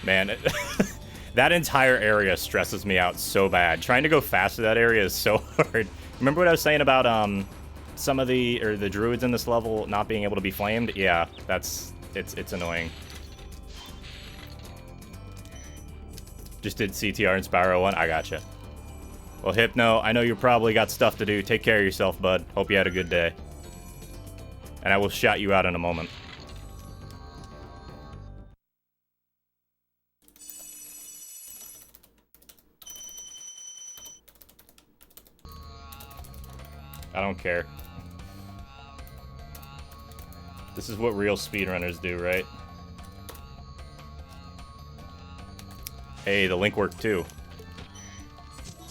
Speaker 1: Man, that entire area stresses me out so bad. Trying to go fast through that area is so hard. Remember what I was saying about some of the druids in this level not being able to be flamed? Yeah, it's annoying. Just did CTR and Spyro 1. I gotcha. Well, Hypno, I know you probably got stuff to do. Take care of yourself, bud. Hope you had a good day. And I will shout you out in a moment. I don't care. This is what real speedrunners do, right? Hey, the link worked too.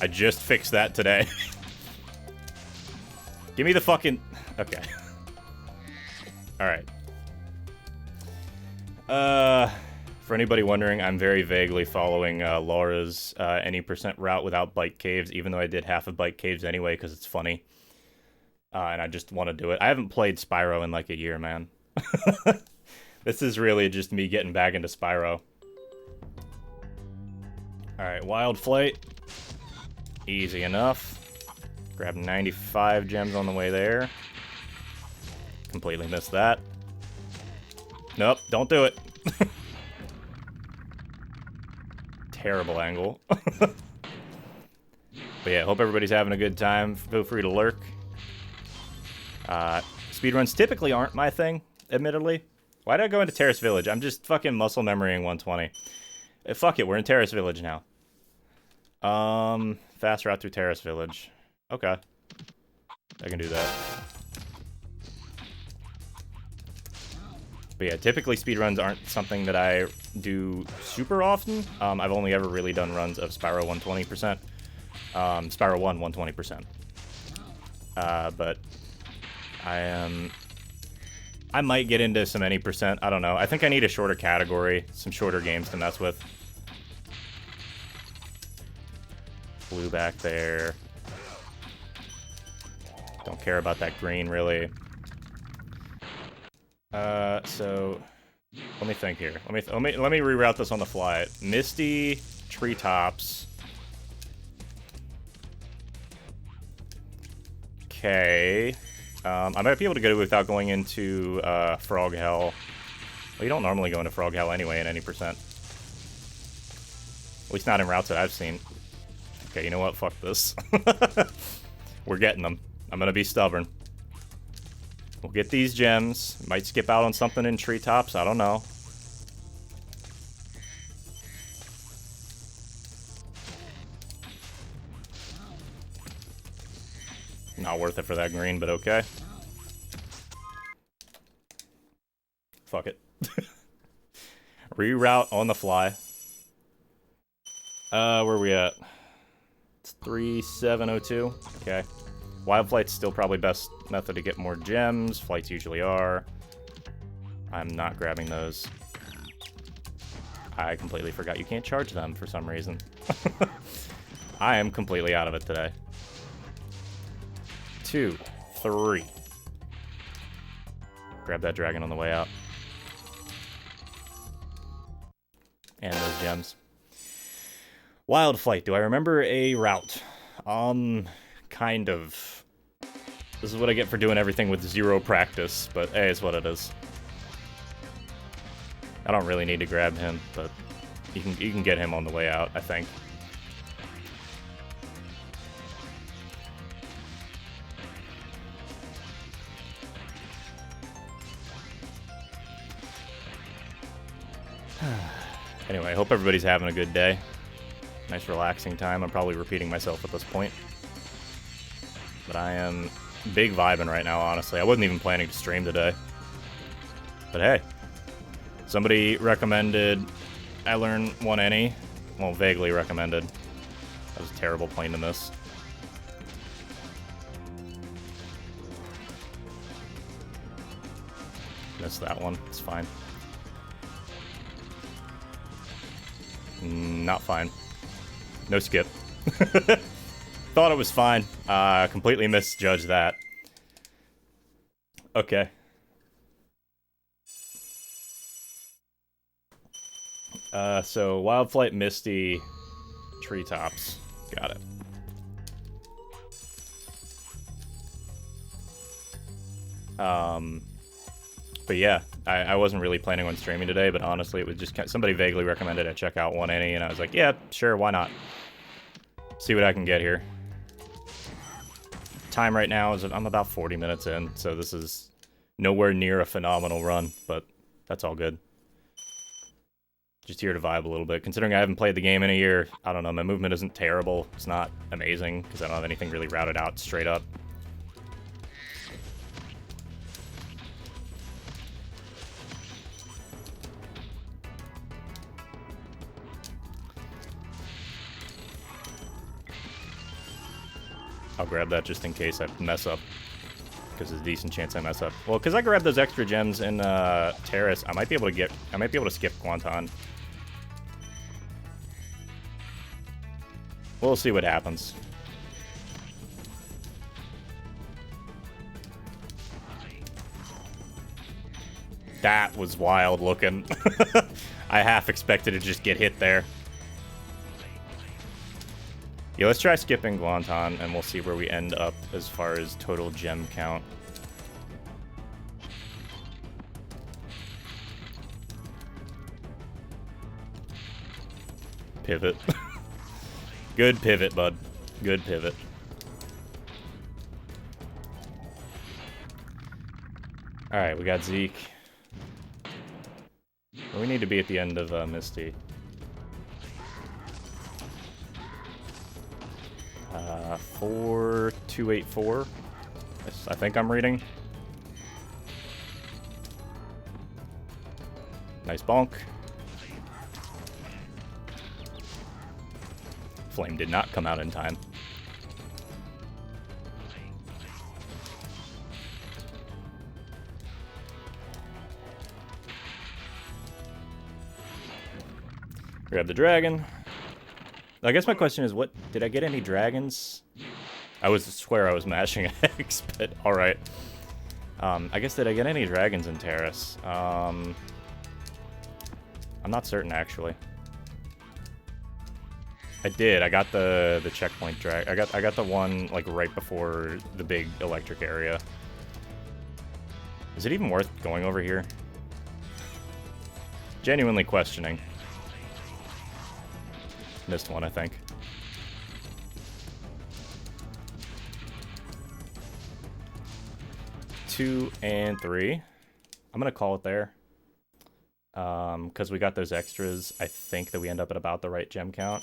Speaker 1: I just fixed that today. Give me the fucking... Okay. Alright. For anybody wondering, I'm very vaguely following Laura's any % route without bike caves, even though I did half of bike caves anyway, because it's funny. And I just want to do it. I haven't played Spyro in like a year, man. This is really just me getting back into Spyro. Alright, Wild Flight. Easy enough. Grab 95 gems on the way there. Completely missed that. Nope, don't do it. Terrible angle. But yeah, hope everybody's having a good time. Feel free to lurk. Speedruns typically aren't my thing, admittedly. Why did I go into Terrace Village? I'm just fucking muscle memorying 120. Fuck it, we're in Terrace Village now. Fast route through Terrace Village. Okay. I can do that. But yeah, typically speedruns aren't something that I do super often. I've only ever really done runs of Spyro 120%. Spyro 1 120%. But I might get into some any %. I don't know. I think I need a shorter category, some shorter games to mess with. Blue back there. Don't care about that green, really. So let me think here. Let me reroute this on the fly. Misty, treetops. Okay. I might be able to go without going into Frog Hell. Well, you don't normally go into Frog Hell anyway in any %. At least not in routes that I've seen. Okay, you know what? Fuck this. We're getting them. I'm gonna be stubborn. We'll get these gems. Might skip out on something in treetops. I don't know. Not worth it for that green, but okay. Fuck it. Reroute on the fly. Where are we at? It's 3702. Okay. Wild Flight's still probably best method to get more gems. Flights usually are. I'm not grabbing those. I completely forgot you can't charge them for some reason. I am completely out of it today. 2, 3. Grab that dragon on the way out. And those gems. Wild Flight. Do I remember a route? Kind of. This is what I get for doing everything with 0 practice, but hey, it's what it is. I don't really need to grab him, but you can get him on the way out, I think. Anyway, I hope everybody's having a good day. Nice relaxing time. I'm probably repeating myself at this point. But I am big vibing right now, honestly. I wasn't even planning to stream today. But hey. Somebody recommended I learn one any. Well, vaguely recommended. That was a terrible plane to miss. Missed that one. It's fine. Not fine. No skip. Thought it was fine. Completely misjudged that. Okay. So Wild Flight Misty Treetops. Got it. But yeah, I wasn't really planning on streaming today, but honestly, it was just somebody vaguely recommended I check out one any, and I was like, yeah, sure, why not? See what I can get here. Time right now is I'm about 40 minutes in, so this is nowhere near a phenomenal run, but that's all good. Just here to vibe a little bit. Considering I haven't played the game in a year, I don't know, my movement isn't terrible. It's not amazing, because I don't have anything really routed out straight up. I'll grab that just in case I mess up. Because there's a decent chance I mess up. Well, because I grabbed those extra gems in Terrace, I might be able to skip Guanton. We'll see what happens. That was wild looking. I half expected to just get hit there. Yeah, let's try skipping Guanton, and we'll see where we end up as far as total gem count. Pivot. Good pivot, bud. Good pivot. Alright, we got Zeke. Where we need to be at the end of Misty. 4284. I think I'm reading. Nice bonk. Flame did not come out in time. Grab the dragon. I guess my question is, what did I get any dragons? I swear I was mashing X, but alright. I guess did I get any dragons in Terrace? I'm not certain actually. I did. I got the checkpoint drag. I got the one like right before the big electric area. Is it even worth going over here? Genuinely questioning. Missed one, I think. 2 and 3. I'm gonna call it there. Because we got those extras, I think that we end up at about the right gem count.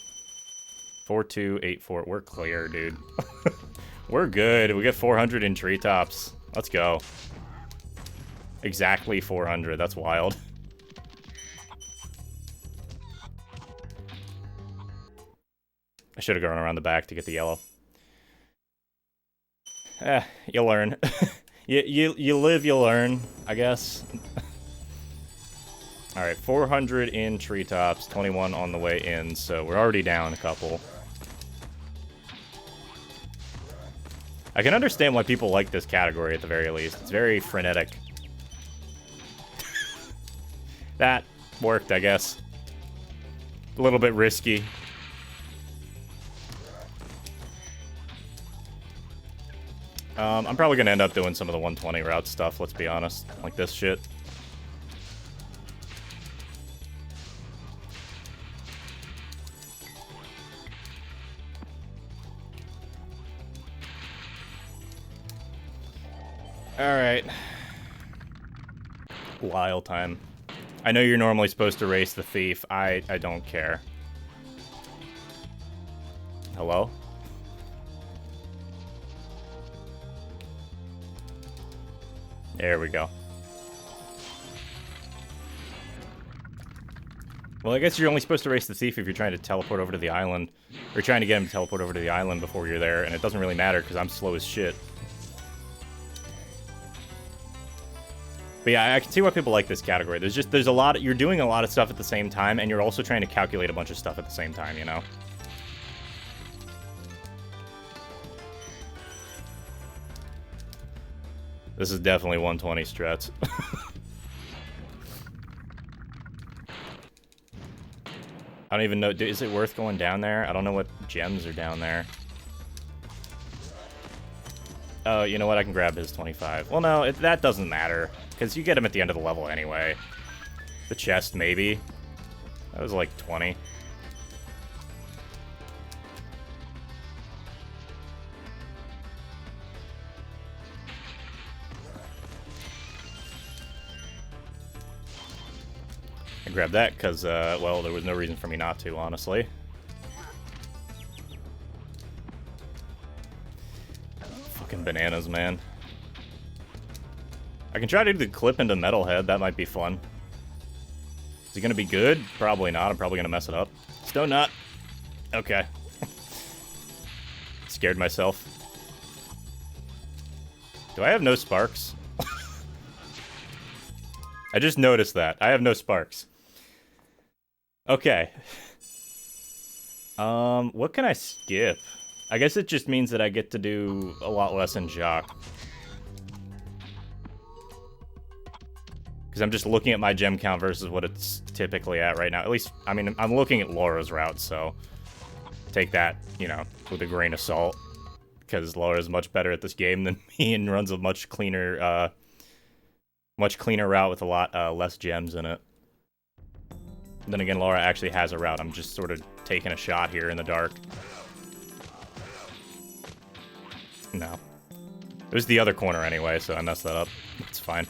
Speaker 1: 4284. We're clear, dude. We're good. We get 400 in treetops. Let's go. Exactly 400. That's wild. I should have gone around the back to get the yellow. You learn. you live, you learn, I guess. Alright, 400 in treetops, 21 on the way in, so we're already down a couple. I can understand why people like this category at the very least. It's very frenetic. That worked, I guess. A little bit risky. I'm probably gonna end up doing some of the 120 route stuff, let's be honest. Like this shit. Alright. Wild time. I know you're normally supposed to race the thief. I don't care. Hello? There we go. Well, I guess you're only supposed to race the thief if you're trying to teleport over to the island. Or trying to get him to teleport over to the island before you're there, and it doesn't really matter because I'm slow as shit. But yeah, I can see why people like this category. There's a lot, you're doing a lot of stuff at the same time, and you're also trying to calculate a bunch of stuff at the same time, you know? This is definitely 120 strats. I don't even know, is it worth going down there? I don't know what gems are down there. Oh, you know what? I can grab his 25. Well, no, that doesn't matter, because you get him at the end of the level anyway. The chest, maybe. That was like 20. I grabbed that because, well, there was no reason for me not to, honestly. Fucking bananas, man. I can try to do the clip into Metalhead. That might be fun. Is it going to be good? Probably not. I'm probably going to mess it up. Stone Nut. Okay. Scared myself. Do I have no sparks? I just noticed that. I have no sparks. Okay. What can I skip? I guess it just means that I get to do a lot less in Jacques. Because I'm just looking at my gem count versus what it's typically at right now. At least, I mean, I'm looking at Laura's route, so take that, you know, with a grain of salt. Because Laura's much better at this game than me and runs a much cleaner route with a lot less gems in it. Then again, Laura actually has a route. I'm just sort of taking a shot here in the dark. No. It was the other corner anyway, so I messed that up. It's fine.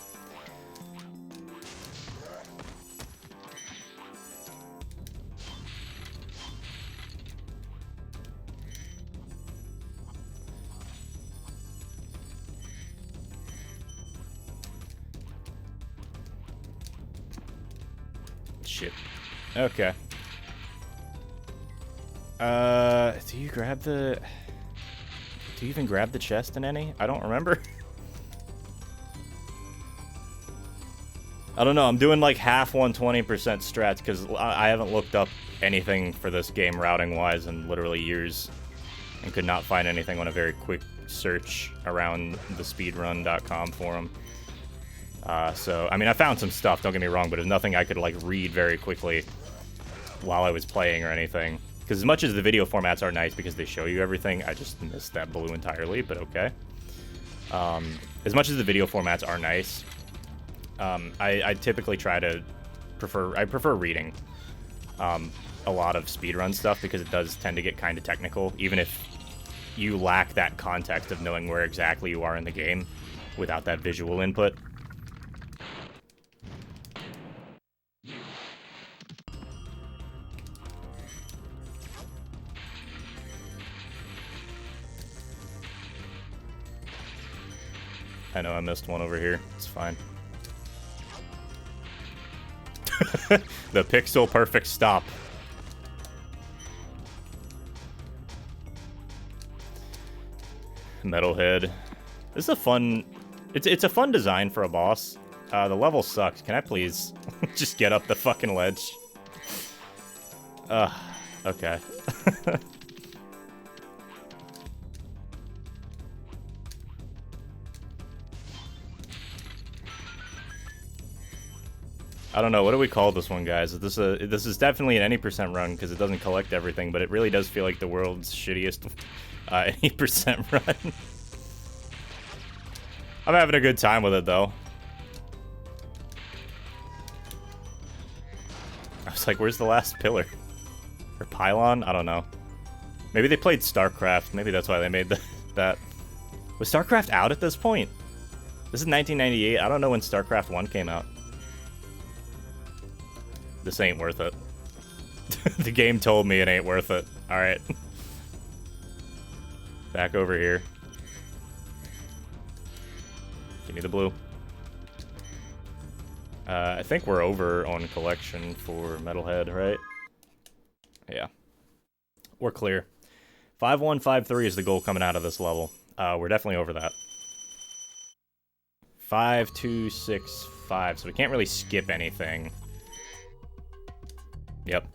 Speaker 1: Shit. Okay. Do you grab the... Do you even grab the chest in any? I don't remember. I don't know, I'm doing like half 120% strats because I haven't looked up anything for this game routing-wise in literally years. And could not find anything on a very quick search around the speedrun.com forum. So, I mean, I found some stuff, don't get me wrong, but there's nothing I could, like, read very quickly while I was playing or anything. Because as much as the video formats are nice because they show you everything, I just missed that blue entirely, but okay. As much as the video formats are nice, I typically try to prefer reading a lot of speedrun stuff because it does tend to get kind of technical, even if you lack that context of knowing where exactly you are in the game without that visual input. I know I missed one over here. It's fine. The pixel perfect stop. Metalhead. This is a fun... It's a fun design for a boss. The level sucks. Can I please just get up the fucking ledge? Okay. I don't know, what do we call this one, guys? This is definitely an any percent run because it doesn't collect everything, but it really does feel like the world's shittiest any percent run. I'm having a good time with it, though. I was like, where's the last pillar? Or pylon? I don't know. Maybe they played StarCraft. Maybe that's why they made that. Was StarCraft out at this point? This is 1998. I don't know when StarCraft 1 came out. This ain't worth it. The game told me it ain't worth it. Alright. Back over here. Give me the blue. I think we're over on collection for Metalhead, right? Yeah. We're clear. 5153 is the goal coming out of this level. We're definitely over that. 5265, so we can't really skip anything. Yep.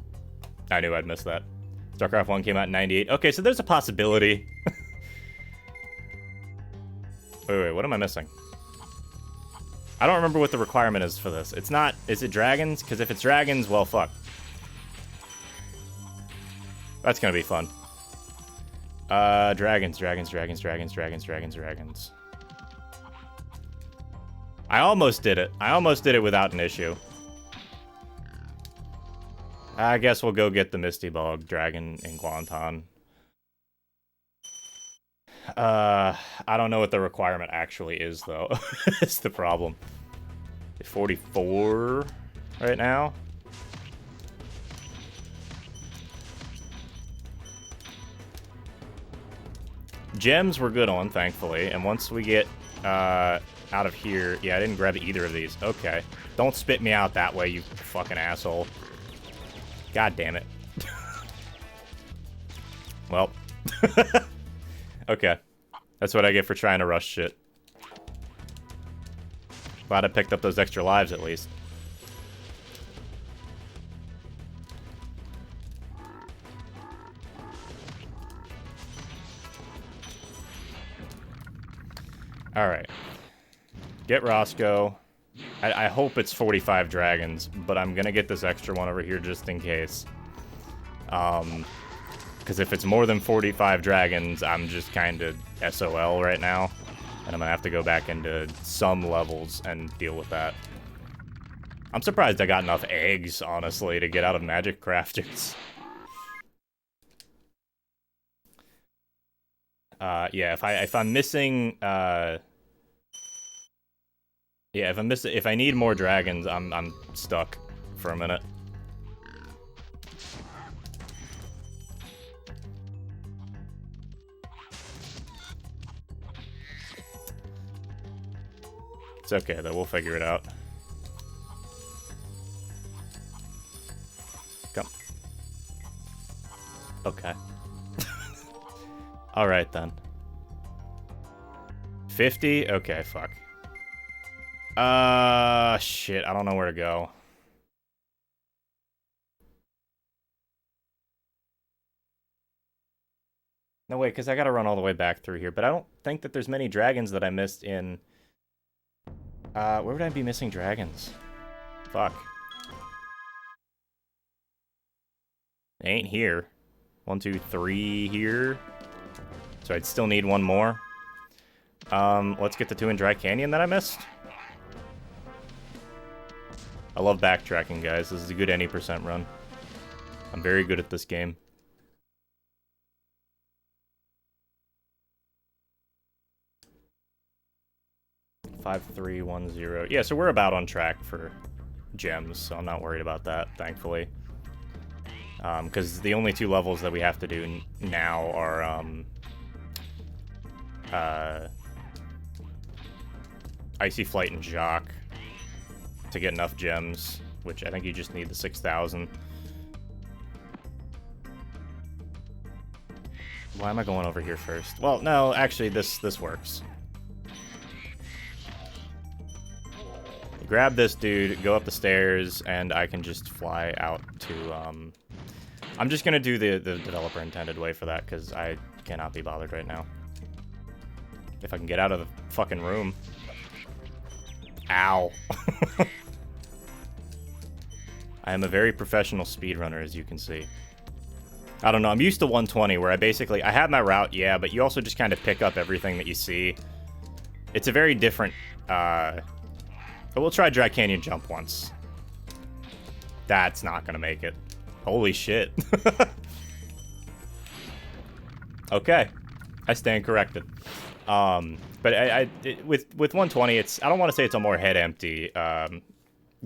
Speaker 1: I knew I'd miss that. StarCraft 1 came out in 98. Okay, so there's a possibility. Wait, what am I missing? I don't remember what the requirement is for this. It's not... Is it dragons? Because if it's dragons, well, fuck. That's gonna be fun. Dragons. I almost did it. I almost did it without an issue. I guess we'll go get the Misty Bog Dragon in Guanton. I don't know what the requirement actually is, though. It's the problem. 44 right now. Gems we're good on, thankfully. And once we get out of here... Yeah, I didn't grab either of these. Okay. Don't spit me out that way, you fucking asshole. God damn it. Well. Okay. That's what I get for trying to rush shit. Glad I picked up those extra lives, at least. Alright. Get Roscoe. I hope it's 45 dragons, but I'm gonna get this extra one over here just in case. Because if it's more than 45 dragons, I'm just kind of SOL right now. And I'm gonna have to go back into some levels and deal with that. I'm surprised I got enough eggs, honestly, to get out of magic crafters. Yeah, if I'm missing, yeah, if I need more dragons, I'm stuck for a minute. It's okay though, we'll figure it out. Come. Okay. Alright then. 50? Okay, fuck. Shit, I don't know where to go. No, wait, because I gotta run all the way back through here, but I don't think that there's many dragons that I missed in... where would I be missing dragons? Fuck. They ain't here. 1, 2, 3 here. So I'd still need one more. Let's get the 2 in Dry Canyon that I missed. I love backtracking, guys. This is a good any percent run. I'm very good at this game. Five, 3, 1, 0. Yeah, so we're about on track for gems, so I'm not worried about that, thankfully. Because the only 2 levels that we have to do now are, Icy Flight and Jacques to get enough gems, which I think you just need the 6,000. Why am I going over here first? Well, no, actually, this works. Grab this dude, go up the stairs, and I can just fly out to, I'm just gonna do the developer intended way for that, because I cannot be bothered right now. If I can get out of the fucking room. Ow. I am a very professional speedrunner, as you can see. I don't know, I'm used to 120, where I have my route, yeah, but you also just kind of pick up everything that you see. It's a very different, but we'll try Dry Canyon Jump once. That's not gonna make it. Holy shit. Okay. I stand corrected. But with 120, I don't want to say it's a more head empty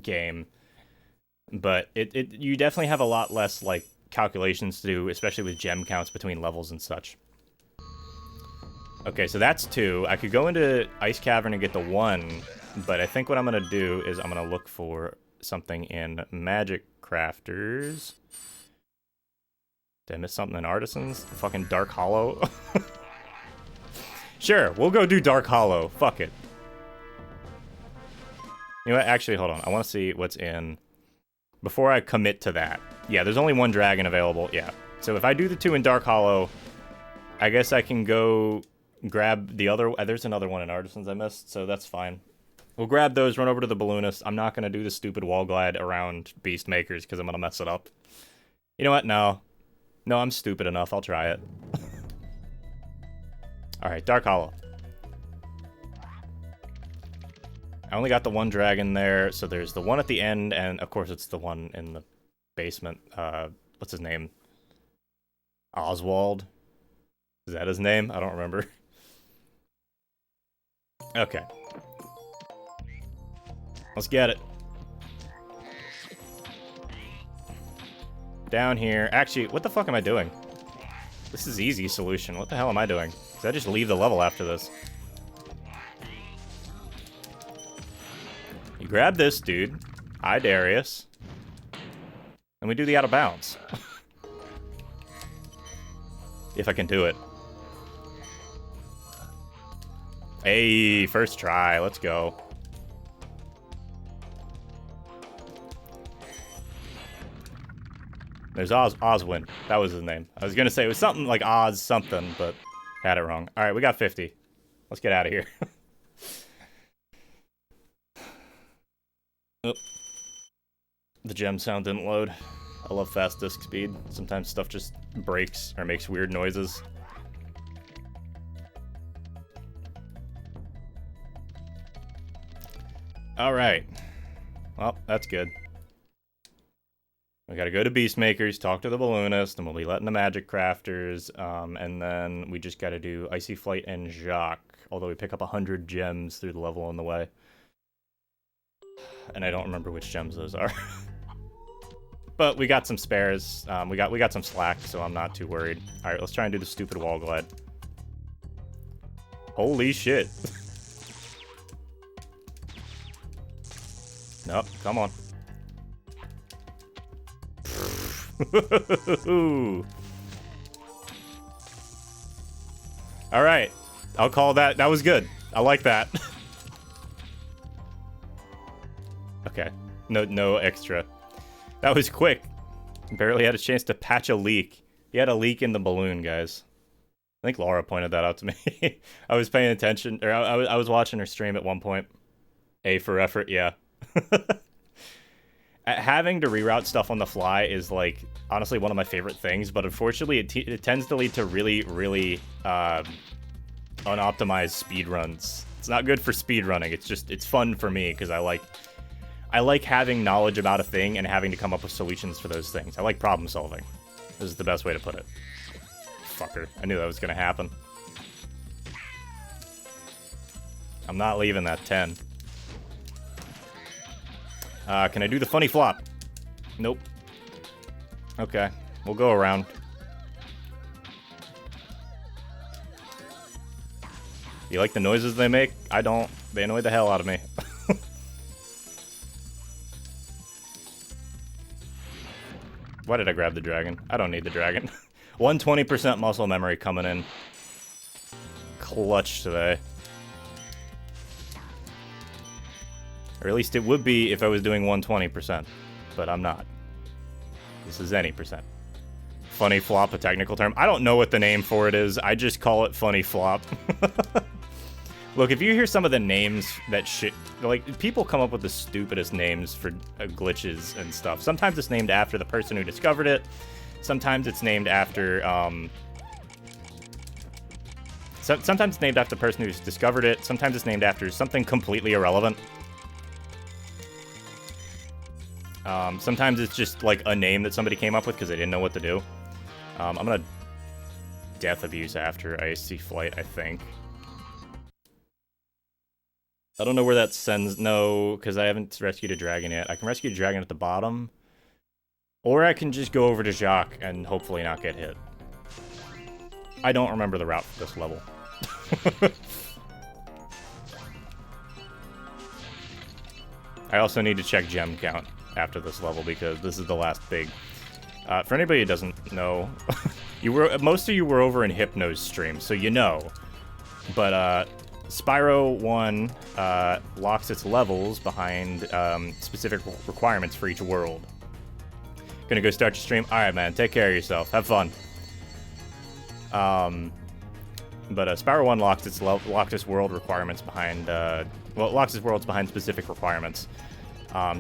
Speaker 1: game. But you definitely have a lot less, like, calculations to do, especially with gem counts between levels and such. Okay, so that's 2. I could go into Ice Cavern and get the 1, but I think what I'm going to do is I'm going to look for something in Magic Crafters. Did I miss something in Artisans? Fucking Dark Hollow? Sure, we'll go do Dark Hollow. Fuck it. You know what? Actually, hold on. I want to see what's in... Before I commit to that. Yeah, there's only 1 dragon available. Yeah. So if I do the 2 in Dark Hollow, I guess I can go grab the other... There's another one in Artisans I missed, so that's fine. We'll grab those, run over to the Balloonist. I'm not going to do the stupid wall glide around Beast Makers because I'm going to mess it up. You know what? No. No, I'm stupid enough. I'll try it. Alright, Dark Hollow. I only got the 1 dragon there, so there's the one at the end, and of course it's the one in the basement. What's his name? Oswald? Is that his name? I don't remember. Okay. Let's get it. Down here. Actually, what the fuck am I doing? This is easy solution. What the hell am I doing? Did I just leave the level after this? You grab this dude. Hi, Darius. And we do the out of bounds. If I can do it. Hey, first try. Let's go. There's Oswin. That was his name. I was gonna say it was something like Oz something, but had it wrong. Alright, we got 50. Let's get out of here. Oh. The gem sound didn't load. I love fast disk speed. Sometimes stuff just breaks or makes weird noises. Alright. Well, that's good. We gotta go to Beastmakers, talk to the Balloonist, and we'll be letting the Magic Crafters, and then we just gotta do Icy Flight and Jacques, although we pick up 100 gems through the level on the way. And I don't remember which gems those are. But we got some spares, we got some slack, so I'm not too worried. Alright, let's try and do the stupid wall glide. Holy shit. Nope, come on. Alright. I'll call that. That was good. I like that. Okay. No extra. That was quick. Barely had a chance to patch a leak. He had a leak in the balloon, guys. I think Laura pointed that out to me. I was paying attention, or I was watching her stream at one point. A for effort, yeah. Having to reroute stuff on the fly is, like, honestly one of my favorite things, but unfortunately it tends to lead to really unoptimized speedruns. It's not good for speedrunning. It's fun for me because I like having knowledge about a thing and having to come up with solutions for those things. I like problem solving. This is the best way to put it. Fucker. I knew that was gonna happen. I'm not leaving that 10. Can I do the funny flop? Nope. Okay, we'll go around. You like the noises they make? I don't. They annoy the hell out of me. Why did I grab the dragon? I don't need the dragon. 120% muscle memory coming in. Clutch today. Or at least it would be if I was doing 120%. But I'm not. This is any percent. Funny flop, a technical term. I don't know what the name for it is. I just call it funny flop. Look, if you hear some of the names that shit... Like, people come up with the stupidest names for glitches and stuff. Sometimes it's named after the person who discovered it. Sometimes it's named after, sometimes it's named after the person who's discovered it. Sometimes it's named after something completely irrelevant. Sometimes it's just, like, a name that somebody came up with because they didn't know what to do. I'm gonna death abuse after Icy Flight, I think. I don't know where that sends. No, because I haven't rescued a dragon yet. I can rescue a dragon at the bottom. Or I can just go over to Jacques and hopefully not get hit. I don't remember the route for this level. I also need to check gem count after this level because this is the last big. For anybody who doesn't know, most of you were over in Hypno's stream, so you know. But Spyro 1 locks its levels behind specific requirements for each world. Gonna go start your stream? Alright, man. Take care of yourself. Have fun. But Spyro 1 locks its world requirements behind... well, it locks its worlds behind specific requirements.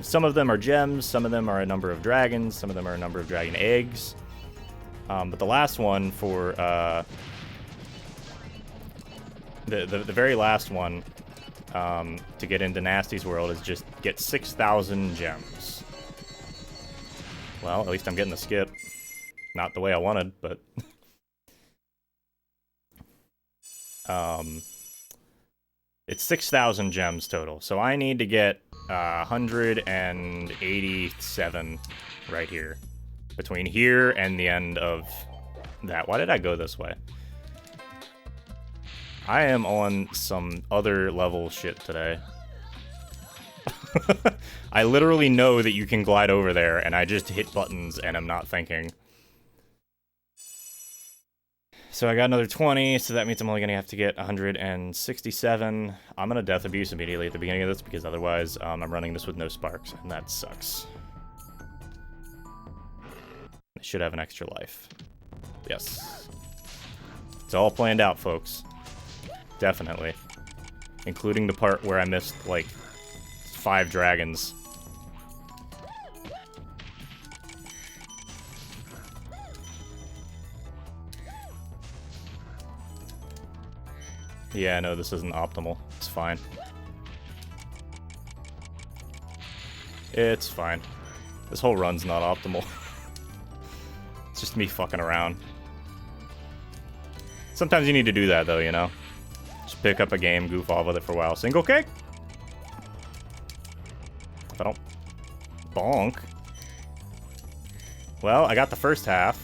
Speaker 1: Some of them are gems, some of them are a number of dragons, some of them are a number of dragon eggs. But the last one for... The very last one to get into Nasty's world is just get 6,000 gems. Well, at least I'm getting the skip. Not the way I wanted, but... it's 6,000 gems total, so I need to get 187 right here. Between here and the end of that. Why did I go this way? I am on some other level shit today. I literally know that you can glide over there, and I just hit buttons and I'm not thinking. So I got another 20, so that means I'm only going to have to get 167. I'm going to death abuse immediately at the beginning of this, because otherwise I'm running this with no sparks, and that sucks. I should have an extra life. Yes. It's all planned out, folks. Definitely. Including the part where I missed, like, 5 dragons. Yeah, no, this isn't optimal. It's fine. It's fine. This whole run's not optimal. It's just me fucking around. Sometimes you need to do that, though, you know? Just pick up a game, goof off with it for a while. Single kick? If I don't bonk. Well, I got the first half.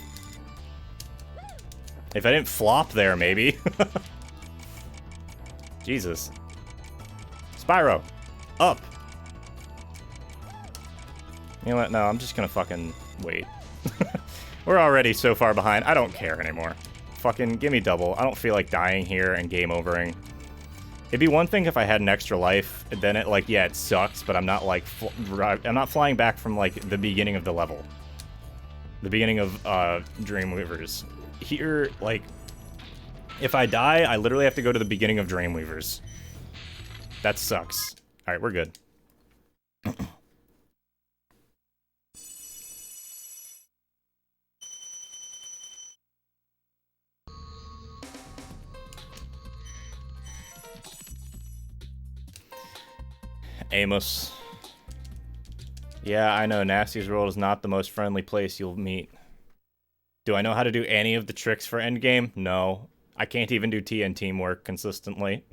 Speaker 1: If I didn't flop there, maybe. Jesus. Spyro. Up. You know what? No, I'm just gonna fucking wait. We're already so far behind. I don't care anymore. Fucking give me double. I don't feel like dying here and game overing. It'd be one thing if I had an extra life, and then it, like, yeah, it sucks, but I'm not, like, I'm not flying back from, like, the beginning of the level. The beginning of, Dreamweavers. Here, like, if I die, I literally have to go to the beginning of Dreamweavers. That sucks. Alright, we're good. Amos. Yeah, I know, Nasty's world is not the most friendly place you'll meet. Do I know how to do any of the tricks for endgame? No. I can't even do TNT work consistently.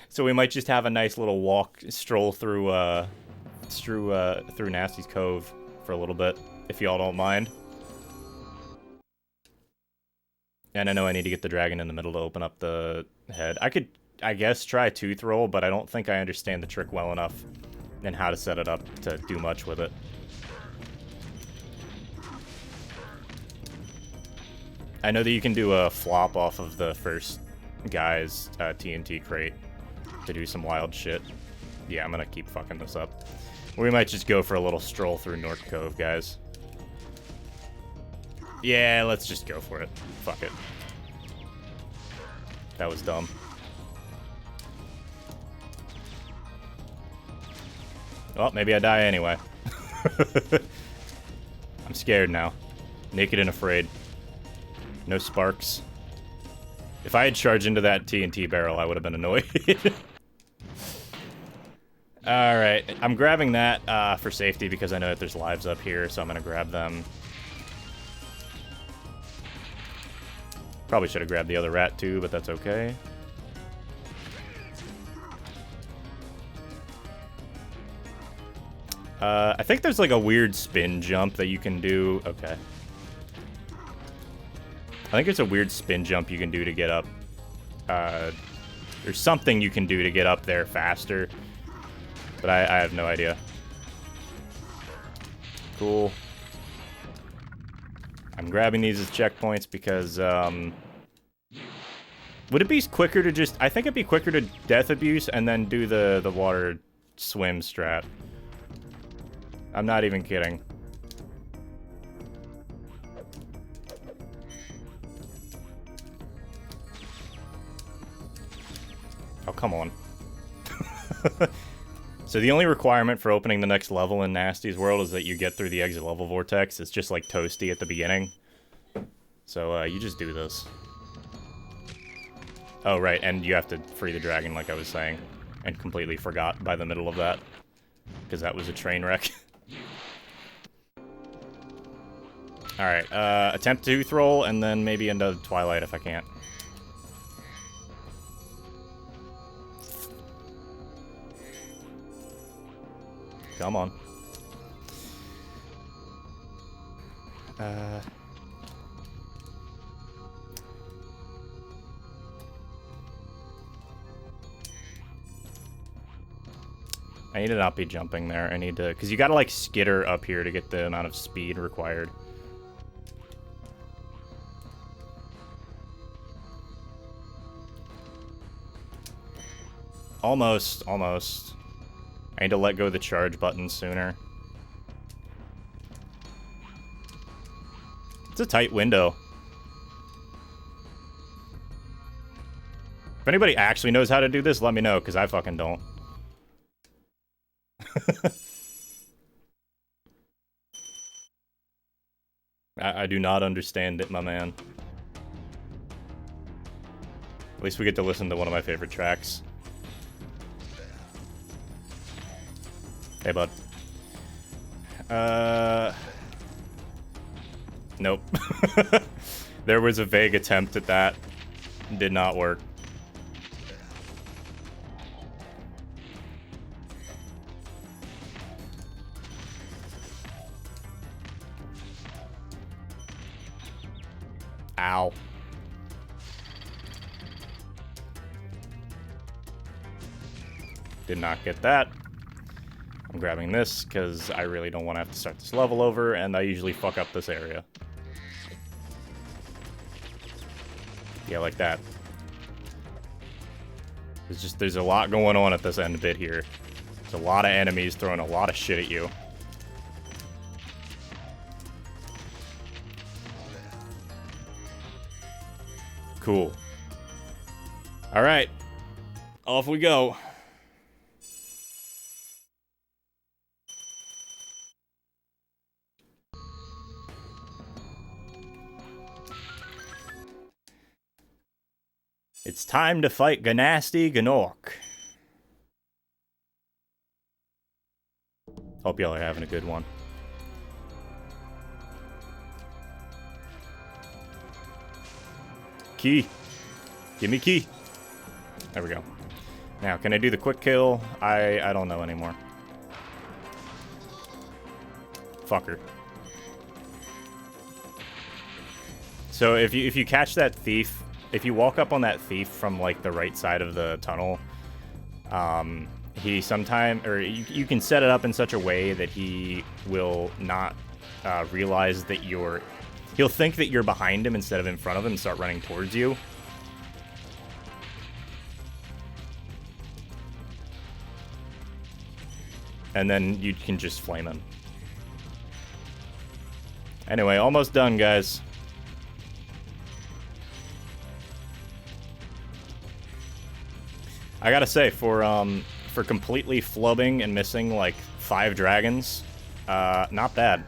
Speaker 1: So we might just have a nice little stroll through Nasty's Cove for a little bit, if y'all don't mind. And I know I need to get the dragon in the middle to open up the head. I could, I guess, try Tooth Roll, but I don't think I understand the trick well enough and how to set it up to do much with it. I know that you can do a flop off of the first guy's TNT crate to do some wild shit. Yeah, I'm gonna keep fucking this up. We might just go for a little stroll through North Cove, guys. Yeah, let's just go for it. Fuck it. That was dumb. Well, maybe I die anyway. I'm scared now. Naked and afraid. No sparks. If I had charged into that TNT barrel, I would have been annoyed. Alright, I'm grabbing that for safety because I know that there's lives up here, so I'm gonna grab them. Probably should have grabbed the other rat too, but that's okay. I think there's like a weird spin jump that you can do. Okay. I think it's a weird spin jump you can do to get up. There's something you can do to get up there faster. But I have no idea. Cool. I'm grabbing these as checkpoints because, would it be quicker to just... I think it'd be quicker to death abuse and then do the water swim strat. I'm not even kidding. Oh, come on. So the only requirement for opening the next level in Nasty's world is that you get through the exit level vortex. It's just like Toasty at the beginning. So you just do this. Oh, right, and you have to free the dragon like I was saying. And completely forgot by the middle of that. Because that was a train wreck. Alright, attempt tooth roll, and then maybe into Twilight if I can't. Come on. I need to not be jumping there. I need to... Because you gotta, like, skitter up here to get the amount of speed required. Almost. Almost. I need to let go of the charge button sooner. It's a tight window. If anybody actually knows how to do this, let me know, because I fucking don't. I do not understand it, my man. At least we get to listen to one of my favorite tracks. Hey, bud. Nope. There was a vague attempt at that. Did not work. Ow. Did not get that. I'm grabbing this because I really don't want to have to start this level over, and I usually fuck up this area. Yeah, like that. There's a lot going on at this end bit here. There's a lot of enemies throwing a lot of shit at you. Cool. Alright. Off we go. It's time to fight Gnasty Gnorc. Hope y'all are having a good one. Key. Give me key. There we go. Now, can I do the quick kill? I don't know anymore. Fucker. So if you catch that thief, if you walk up on that thief from like the right side of the tunnel, he you can set it up in such a way that he will not realize that he'll think that you're behind him instead of in front of him and start running towards you. And then you can just flame him. Anyway, almost done, guys. I gotta say, for completely flubbing and missing like 5 dragons, not bad.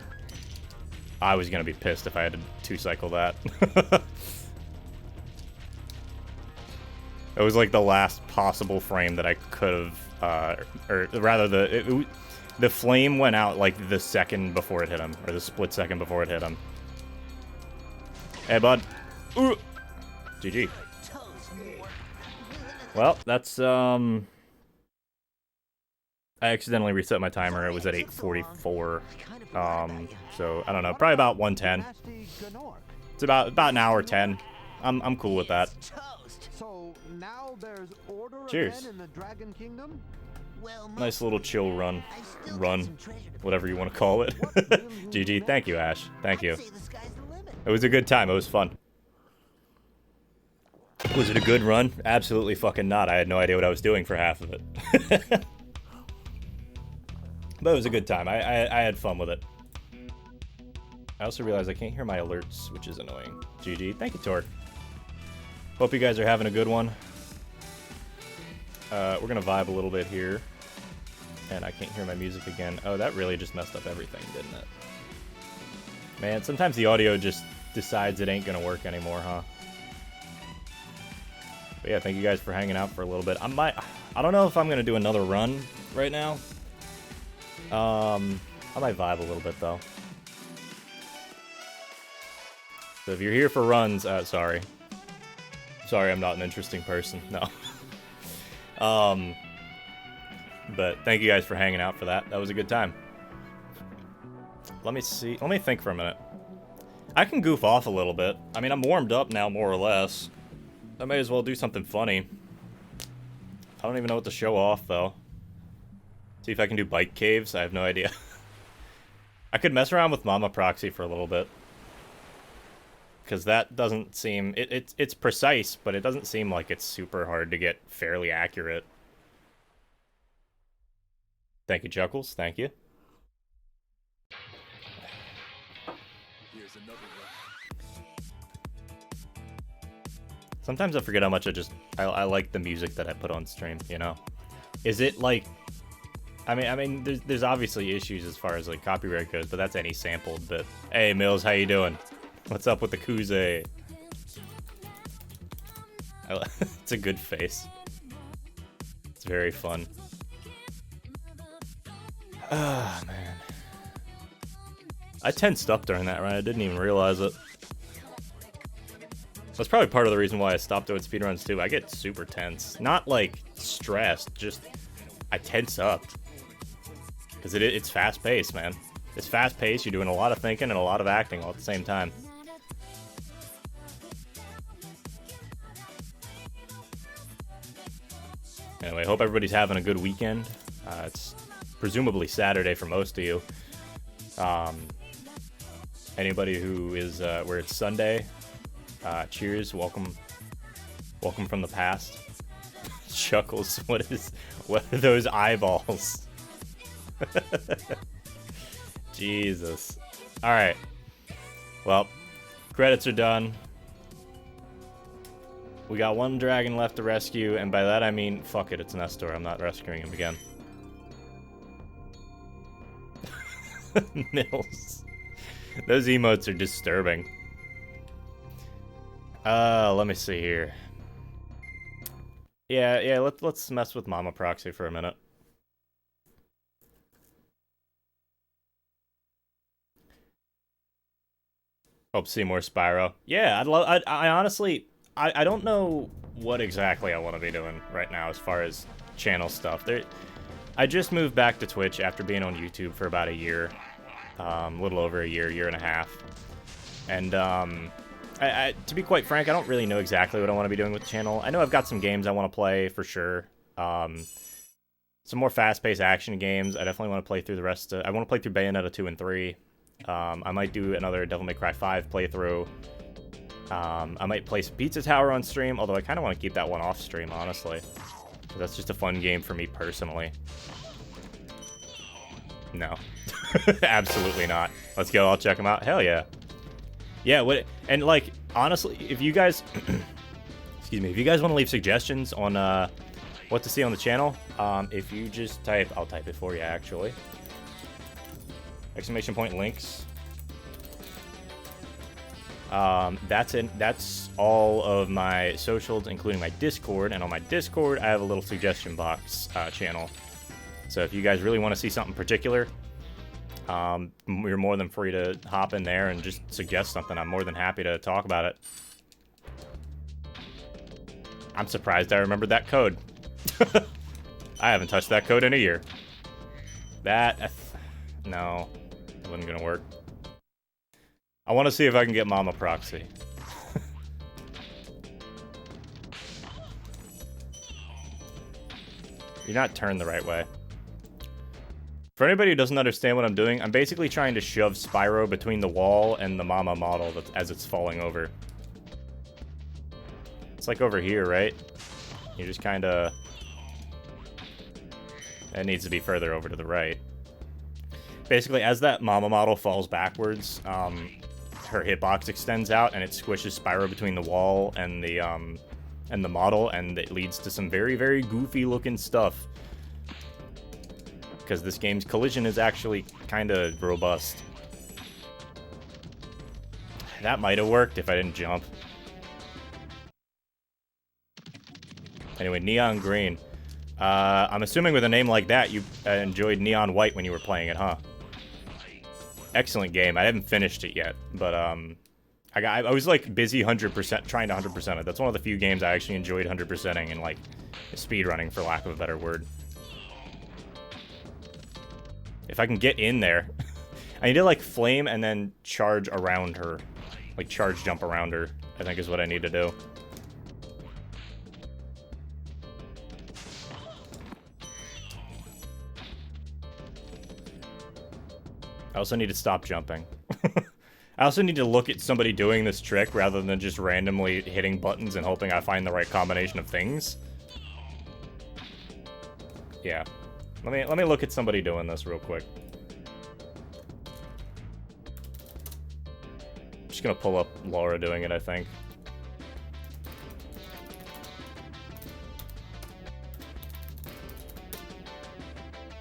Speaker 1: I was gonna be pissed if I had to 2-cycle that. It was like the last possible frame that I could have, or rather, the flame went out like the second before it hit him, or the split second before it hit him. Hey, bud. Ooh. GG. Well, that's I accidentally reset my timer. It was at 8:44. So I don't know, probably about 1:10. It's about an hour 10. I'm cool with that.
Speaker 3: So now there's order
Speaker 1: Cheers.
Speaker 3: again in the Dragon Kingdom?
Speaker 2: Well,
Speaker 1: Nice little chill run.
Speaker 2: I still got
Speaker 1: Run.
Speaker 2: some treasure to
Speaker 1: Whatever you want to call it. GG, thank you, Ash. Thank you.
Speaker 2: I'd say the sky's the limit.
Speaker 1: It was a good time. It was fun. Was it a good run? Absolutely fucking not. I had no idea what I was doing for half of it. But it was a good time. I had fun with it. I also realized I can't hear my alerts, which is annoying. GG. Thank you, Torque. Hope you guys are having a good one. We're gonna vibe a little bit here. And I can't hear my music again. Oh, that really just messed up everything, didn't it? Man, sometimes the audio just decides it ain't gonna work anymore, huh? But yeah, thank you guys for hanging out for a little bit. I don't know if I'm gonna do another run right now. I might vibe a little bit though. So if you're here for runs, sorry. Sorry, I'm not an interesting person. No. But thank you guys for hanging out for that. That was a good time. Let me see. Let me think for a minute. I can goof off a little bit. I mean, I'm warmed up now, more or less. I may as well do something funny. I don't even know what to show off, though. See if I can do bike caves. I have no idea. I could mess around with Mama Proxy for a little bit. Because that doesn't seem... It's precise, but it doesn't seem like it's super hard to get fairly accurate. Thank you, Chuckles. Thank you.
Speaker 4: Here's another
Speaker 1: Sometimes I forget how much I like the music that I put on stream, you know? Is it like... I mean, there's obviously issues as far as like copyright goes, but that's any sampled bit. Hey, Mills, how you doing? What's up with the kuze? It's a good face. It's very fun. Ah, man. I tensed up during that run. I didn't even realize it. That's probably part of the reason why I stopped doing speedruns too. I get super tense. Not like stressed, just I tense up. Because it's fast-paced, man. It's fast-paced, you're doing a lot of thinking and a lot of acting all at the same time. Anyway, hope everybody's having a good weekend. It's presumably Saturday for most of you. Anybody who is where it's Sunday, cheers, welcome from the past. Chuckles, what are those eyeballs? Jesus. Alright. Well, credits are done. We got one dragon left to rescue, and by that I mean, fuck it, it's Nestor. I'm not rescuing him again. Mills. Those emotes are disturbing. Let me see here. Yeah, let's mess with Mama Proxy for a minute. Hope to see more Spyro. Yeah, I honestly, I don't know what exactly I want to be doing right now as far as channel stuff. I just moved back to Twitch after being on YouTube for about a year. A little over a year and a half. And, to be quite frank, I don't really know exactly what I want to be doing with the channel. I know I've got some games I want to play, for sure. Some more fast-paced action games. I definitely want to play through the rest of... I want to play through Bayonetta 2 and 3. I might do another Devil May Cry 5 playthrough. I might play some Pizza Tower on stream, although I kind of want to keep that one off stream, honestly. So that's just a fun game for me personally. No. Absolutely not. Let's go, I'll check them out. Hell yeah. Yeah, and like, honestly, if you guys... excuse me, if you guys want to leave suggestions on what to see on the channel, if you just type... I'll type it for you, actually. ! Links. That's all of my socials, including my Discord, and on my Discord, I have a little suggestion box channel. So if you guys really want to see something particular, you're more than free to hop in there and just suggest something. I'm more than happy to talk about it. I'm surprised I remembered that code. I haven't touched that code in a year. That... no. That wasn't gonna work. I want to see if I can get Mama Proxy. You're not turned the right way. For anybody who doesn't understand what I'm doing, I'm basically trying to shove Spyro between the wall and the Mama model as it's falling over. It's like over here, right? You just kind of... It needs to be further over to the right. Basically, as that Mama model falls backwards, her hitbox extends out and it squishes Spyro between the wall and the model, and it leads to some very, very goofy looking stuff. Because this game's collision is actually kind of robust. That might have worked if I didn't jump. Anyway, Neon Green. I'm assuming with a name like that, you enjoyed Neon White when you were playing it, huh? Excellent game. I haven't finished it yet, but I was like busy 100% trying to 100% it. That's one of the few games I actually enjoyed 100%ing and like speedrunning, for lack of a better word. If I can get in there, I need to like flame and then charge around her, like charge jump around her, I think is what I need to do. I also need to stop jumping. I also need to look at somebody doing this trick rather than just randomly hitting buttons and hoping I find the right combination of things. Yeah. Let me look at somebody doing this real quick. I'm just gonna pull up Laura doing it, I think.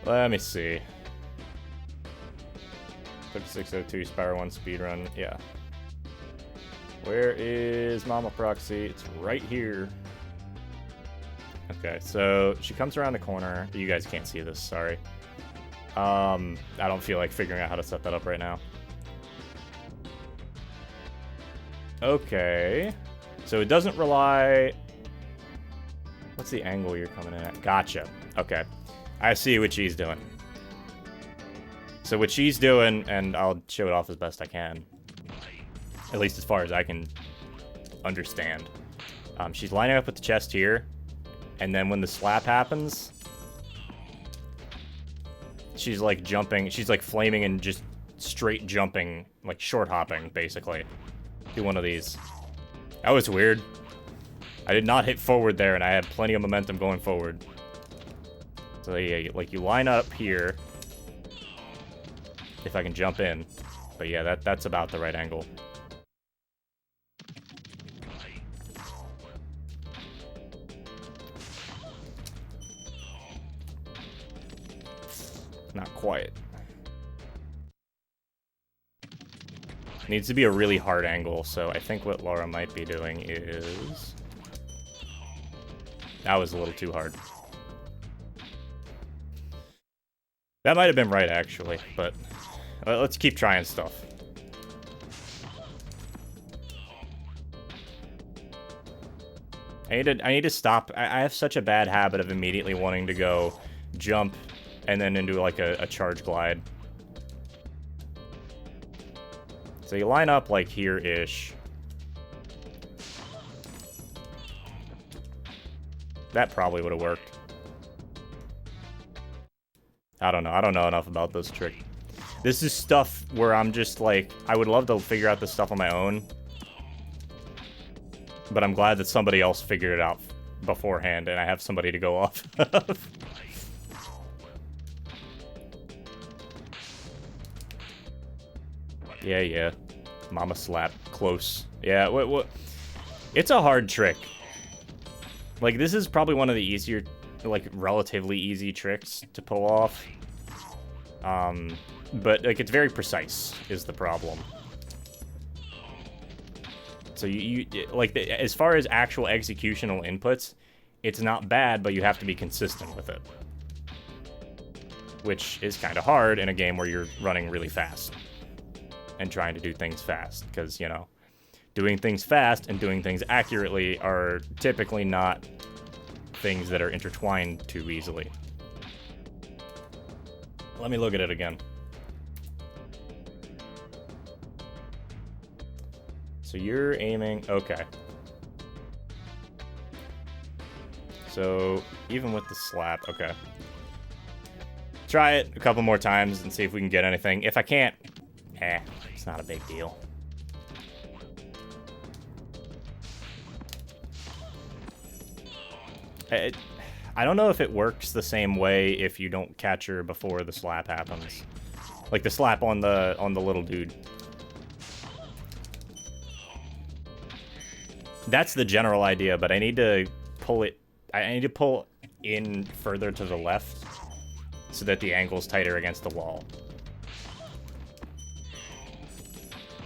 Speaker 1: Let me see. 5602 Spyro 1 speedrun. Yeah. Where is Mama Proxy? It's right here. Okay, so she comes around the corner. You guys can't see this, sorry. I don't feel like figuring out how to set that up right now. Okay. So it doesn't rely... What's the angle you're coming in at? Gotcha. Okay. I see what she's doing. So what she's doing, and I'll show it off as best I can, at least as far as I can understand. She's lining up with the chest here, and then when the slap happens, she's like jumping, she's like flaming and just straight jumping, like short hopping, basically. Do one of these. That was weird. I did not hit forward there, and I had plenty of momentum going forward. So yeah, like you line up here, if I can jump in. But yeah, that's about the right angle. Not quite. Needs to be a really hard angle, so I think what Laura might be doing is... That was a little too hard. That might have been right, actually, but let's keep trying stuff. I need to stop. I have such a bad habit of immediately wanting to go jump and then into like a charge glide. So you line up like here-ish. That probably would have worked. I don't know. I don't know enough about this trick. This is stuff where I'm just like, I would love to figure out this stuff on my own. But I'm glad that somebody else figured it out beforehand and I have somebody to go off of. Yeah. Mama slap. Close. Yeah, what? It's a hard trick. Like, this is probably one of the easier, like, relatively easy tricks to pull off. But, like, it's very precise, is the problem. So, you like, as far as actual executional inputs, it's not bad, but you have to be consistent with it. Which is kind of hard in a game where you're running really fast. And trying to do things fast, because, you know, doing things fast and doing things accurately are typically not things that are intertwined too easily. Let me look at it again. So you're aiming... Okay. So, even with the slap... Okay. Try it a couple more times and see if we can get anything. If I can't... it's not a big deal. I don't know if it works the same way if you don't catch her before the slap happens. Like the slap on the little dude. That's the general idea, but I need to pull it... I need to pull in further to the left so that the angle's tighter against the wall.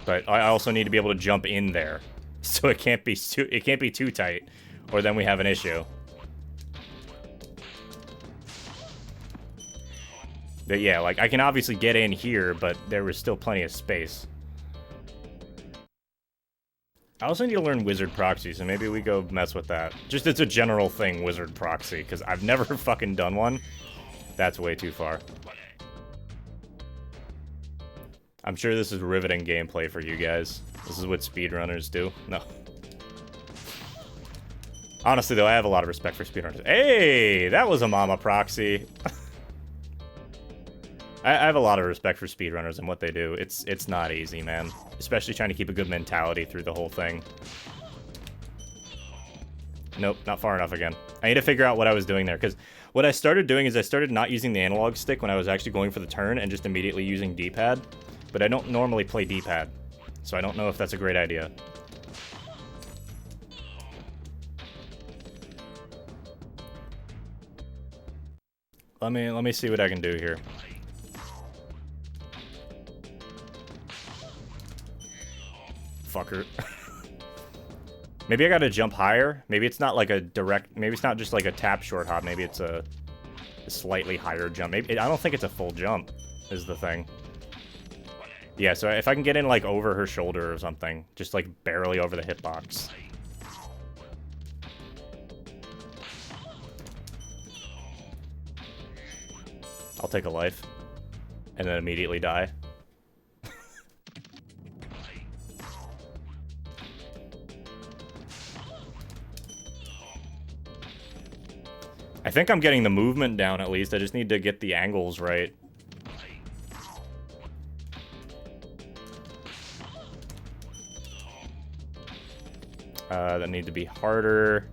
Speaker 1: But I also need to be able to jump in there, so it can't be too tight, or then we have an issue. But yeah, like I can obviously get in here, but there was still plenty of space. I also need to learn Wizard Proxy, so maybe we go mess with that. Just it's a general thing, Wizard Proxy, because I've never fucking done one. That's way too far. I'm sure this is riveting gameplay for you guys. This is what speedrunners do. No. Honestly, though, I have a lot of respect for speedrunners. Hey, that was a mama proxy. I have a lot of respect for speedrunners and what they do. It's not easy, man. Especially trying to keep a good mentality through the whole thing. Nope, not far enough again. I need to figure out what I was doing there, because what I started doing is I started not using the analog stick when I was actually going for the turn and just immediately using D-pad. But I don't normally play D-pad, so I don't know if that's a great idea. Let me see what I can do here. Fucker. Maybe I gotta jump higher. Maybe it's not like a direct... Maybe it's not just like a tap short hop. Maybe it's a slightly higher jump. Maybe I don't think it's a full jump, is the thing. Yeah, so if I can get in, like, over her shoulder or something. Just, like, barely over the hitbox. I'll take a life. And then immediately die. I think I'm getting the movement down at least. I just need to get the angles right. That need to be harder.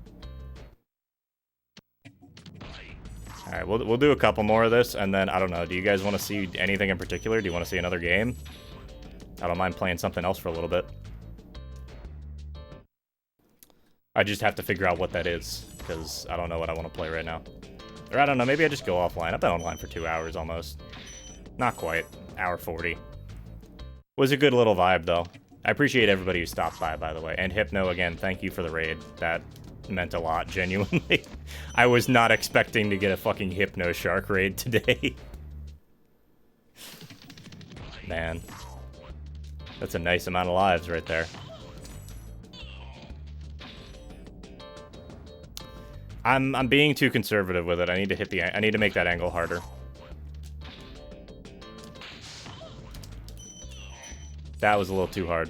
Speaker 1: Alright, we'll do a couple more of this, and then, I don't know, do you guys want to see anything in particular? Do you want to see another game? I don't mind playing something else for a little bit. I just have to figure out what that is, because I don't know what I want to play right now. Or I don't know, maybe I just go offline. I've been online for 2 hours almost. Not quite. Hour 40. Was a good little vibe, though. I appreciate everybody who stopped by the way. And Hypno, again, thank you for the raid. That meant a lot, genuinely. I was not expecting to get a fucking Hypno Shark raid today. Man. That's a nice amount of lives right there. I'm being too conservative with it. I need to hit I need to make that angle harder. That was a little too hard.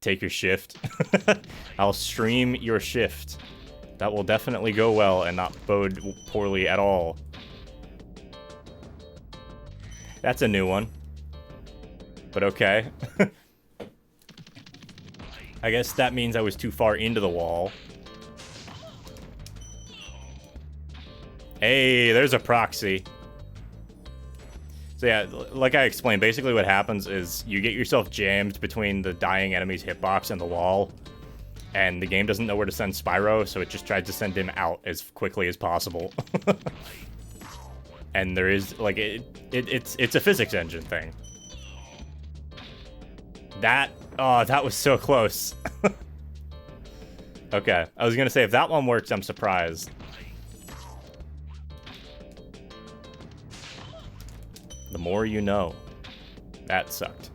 Speaker 1: Take your shift. I'll stream your shift. That will definitely go well and not bode poorly at all. That's a new one. But okay. I guess that means I was too far into the wall. Hey, there's a proxy. So yeah, like I explained, basically what happens is you get yourself jammed between the dying enemy's hitbox and the wall, and the game doesn't know where to send Spyro, so it just tries to send him out as quickly as possible. And there is, like, it's a physics engine thing. Oh, that was so close. Okay, I was gonna say, if that one works, I'm surprised. The more you know. That sucked.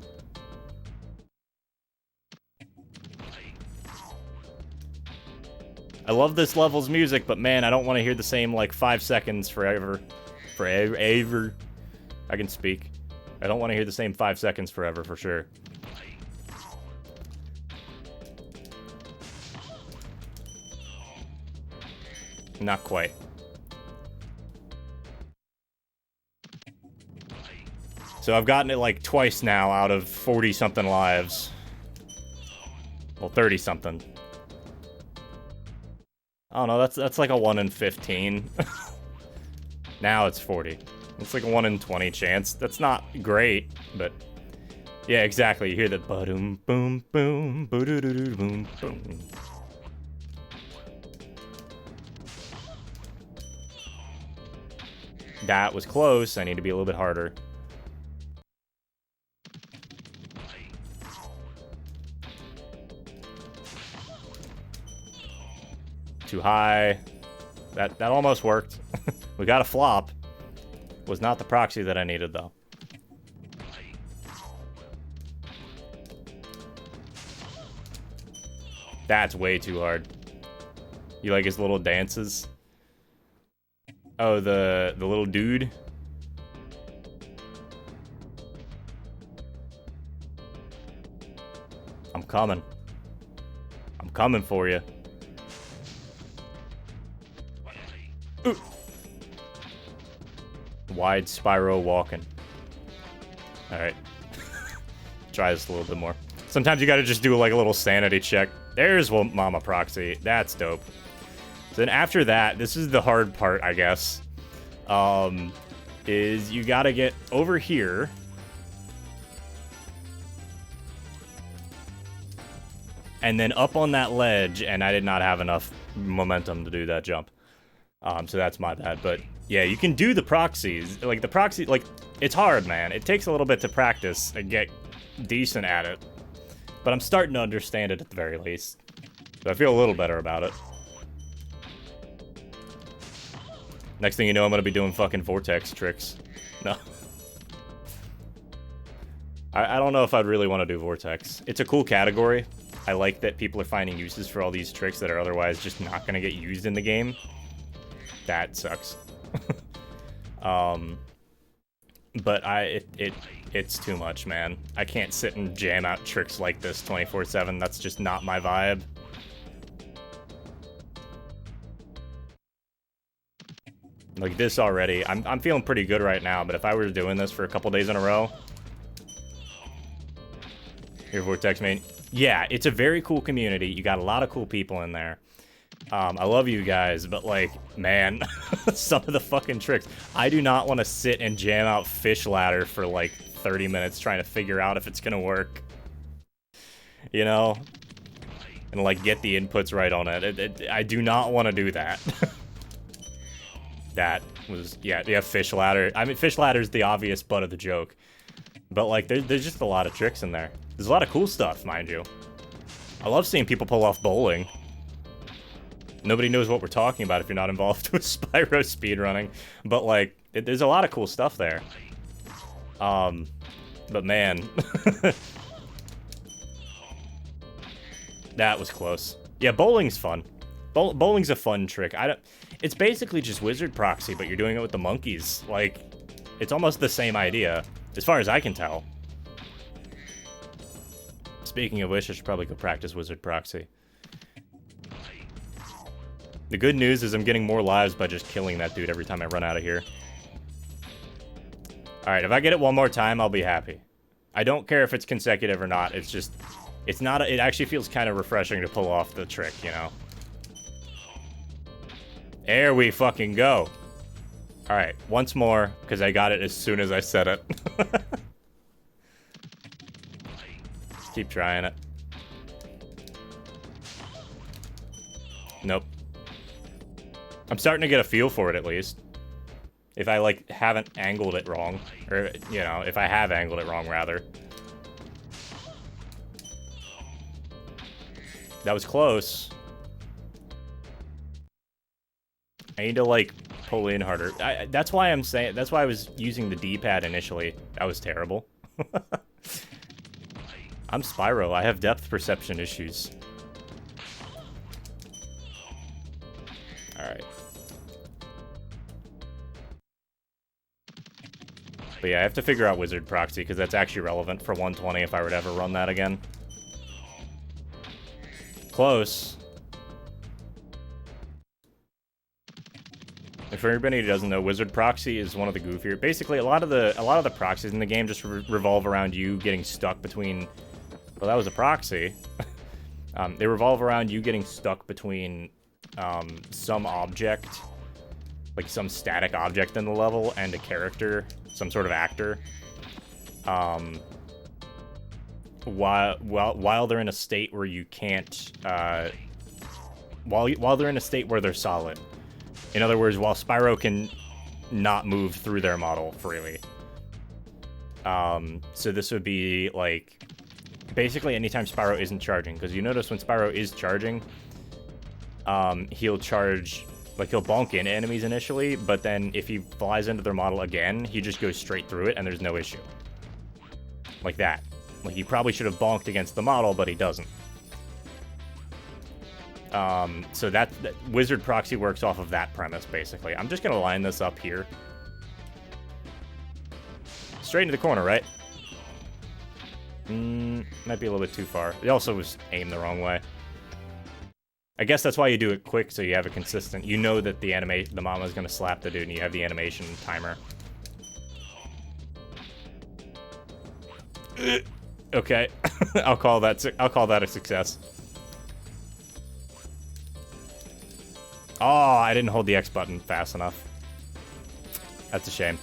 Speaker 1: I love this level's music, but man, I don't want to hear the same, like, 5 seconds forever. Forever. I can speak. I don't want to hear the same 5 seconds forever, for sure. Not quite. So I've gotten it like twice now out of 40-something lives. Well, 30-something. I don't know, that's like a 1 in 15. Now it's 40. It's like a 1 in 20 chance. That's not great, but... Yeah, exactly. You hear the ba-doom, boom, boom, boo-doo-doo-doo, boom, boom. That was close. I need to be a little bit harder. Too high. That almost worked. We got a flop. Was not the proxy that I needed, though. That's way too hard. You like his little dances? Oh, the little dude? I'm coming. I'm coming for you. Ooh. Wide Spyro walking. Alright. Try this a little bit more. Sometimes you gotta just do like a little sanity check. There's Mama Proxy. That's dope. Then after that, this is the hard part, I guess. Is you gotta get over here. And then up on that ledge, and I did not have enough momentum to do that jump. So that's my bad, but yeah, you can do the proxies. Like, the proxy, like, it's hard, man. It takes a little bit to practice and get decent at it. But I'm starting to understand it at the very least. So I feel a little better about it. Next thing you know, I'm gonna be doing fucking vortex tricks. No. I don't know if I'd really want to do vortex. It's a cool category. I like that people are finding uses for all these tricks that are otherwise just not gonna get used in the game. That sucks. But it's too much, man. I can't sit and jam out tricks like this 24/7. That's just not my vibe. Like this already, I'm feeling pretty good right now, but if I were doing this for a couple days in a row... Here, Vortex main. Yeah, it's a very cool community. You got a lot of cool people in there. I love you guys, but like, man, some of the fucking tricks. I do not want to sit and jam out Fish Ladder for like 30 minutes trying to figure out if it's gonna work. You know? And like get the inputs right on it. I do not want to do that. That was, yeah, Fish Ladder. I mean, Fish Ladder's the obvious butt of the joke. But like, there's just a lot of tricks in there. There's a lot of cool stuff, mind you. I love seeing people pull off bowling. Nobody knows what we're talking about if you're not involved with Spyro speedrunning. But, like, there's a lot of cool stuff there. But man. That was close. Yeah, bowling's fun. Bowling's a fun trick. It's basically just Wizard Proxy, but you're doing it with the monkeys. Like, it's almost the same idea, as far as I can tell. Speaking of which, I should probably go practice Wizard Proxy. The good news is I'm getting more lives by just killing that dude every time I run out of here. Alright, if I get it one more time, I'll be happy. I don't care if it's consecutive or not, it's just... It's not... It actually feels kind of refreshing to pull off the trick, you know? There we fucking go. Alright, once more, because I got it as soon as I said it. Just keep trying it. Nope. I'm starting to get a feel for it, at least. If I, like, haven't angled it wrong. Or, you know, if I have angled it wrong, rather. That was close. I need to, like, pull in harder. That's why I'm saying... That's why I was using the D-pad initially. That was terrible. I'm Spyro. I have depth perception issues. Alright. But yeah, I have to figure out Wizard Proxy, because that's actually relevant for 120 if I were to ever run that again. Close. And for anybody who doesn't know, Wizard Proxy is one of the goofier. Basically, a lot of the proxies in the game just revolve around you getting stuck between. Well, that was a proxy. They revolve around you getting stuck between some object, like some static object in the level, and a character, some sort of actor. While they're in a state where you can't, while they're in a state where they're solid. In other words, while Spyro can not move through their model freely. So this would be like basically anytime Spyro isn't charging, because you notice when Spyro is charging, he'll charge, like he'll bonk into enemies initially, but then if he flies into their model again, he just goes straight through it and there's no issue. Like that. Like he probably should have bonked against the model, but he doesn't. So that Wizard Proxy works off of that premise, basically. I'm just gonna line this up here. Straight into the corner, right? Might be a little bit too far. It also was aimed the wrong way. I guess that's why you do it quick, so you have a consistent... You know that the mama's gonna slap the dude, and you have the animation timer. Okay. I'll call that a success. Oh, I didn't hold the X button fast enough. That's a shame.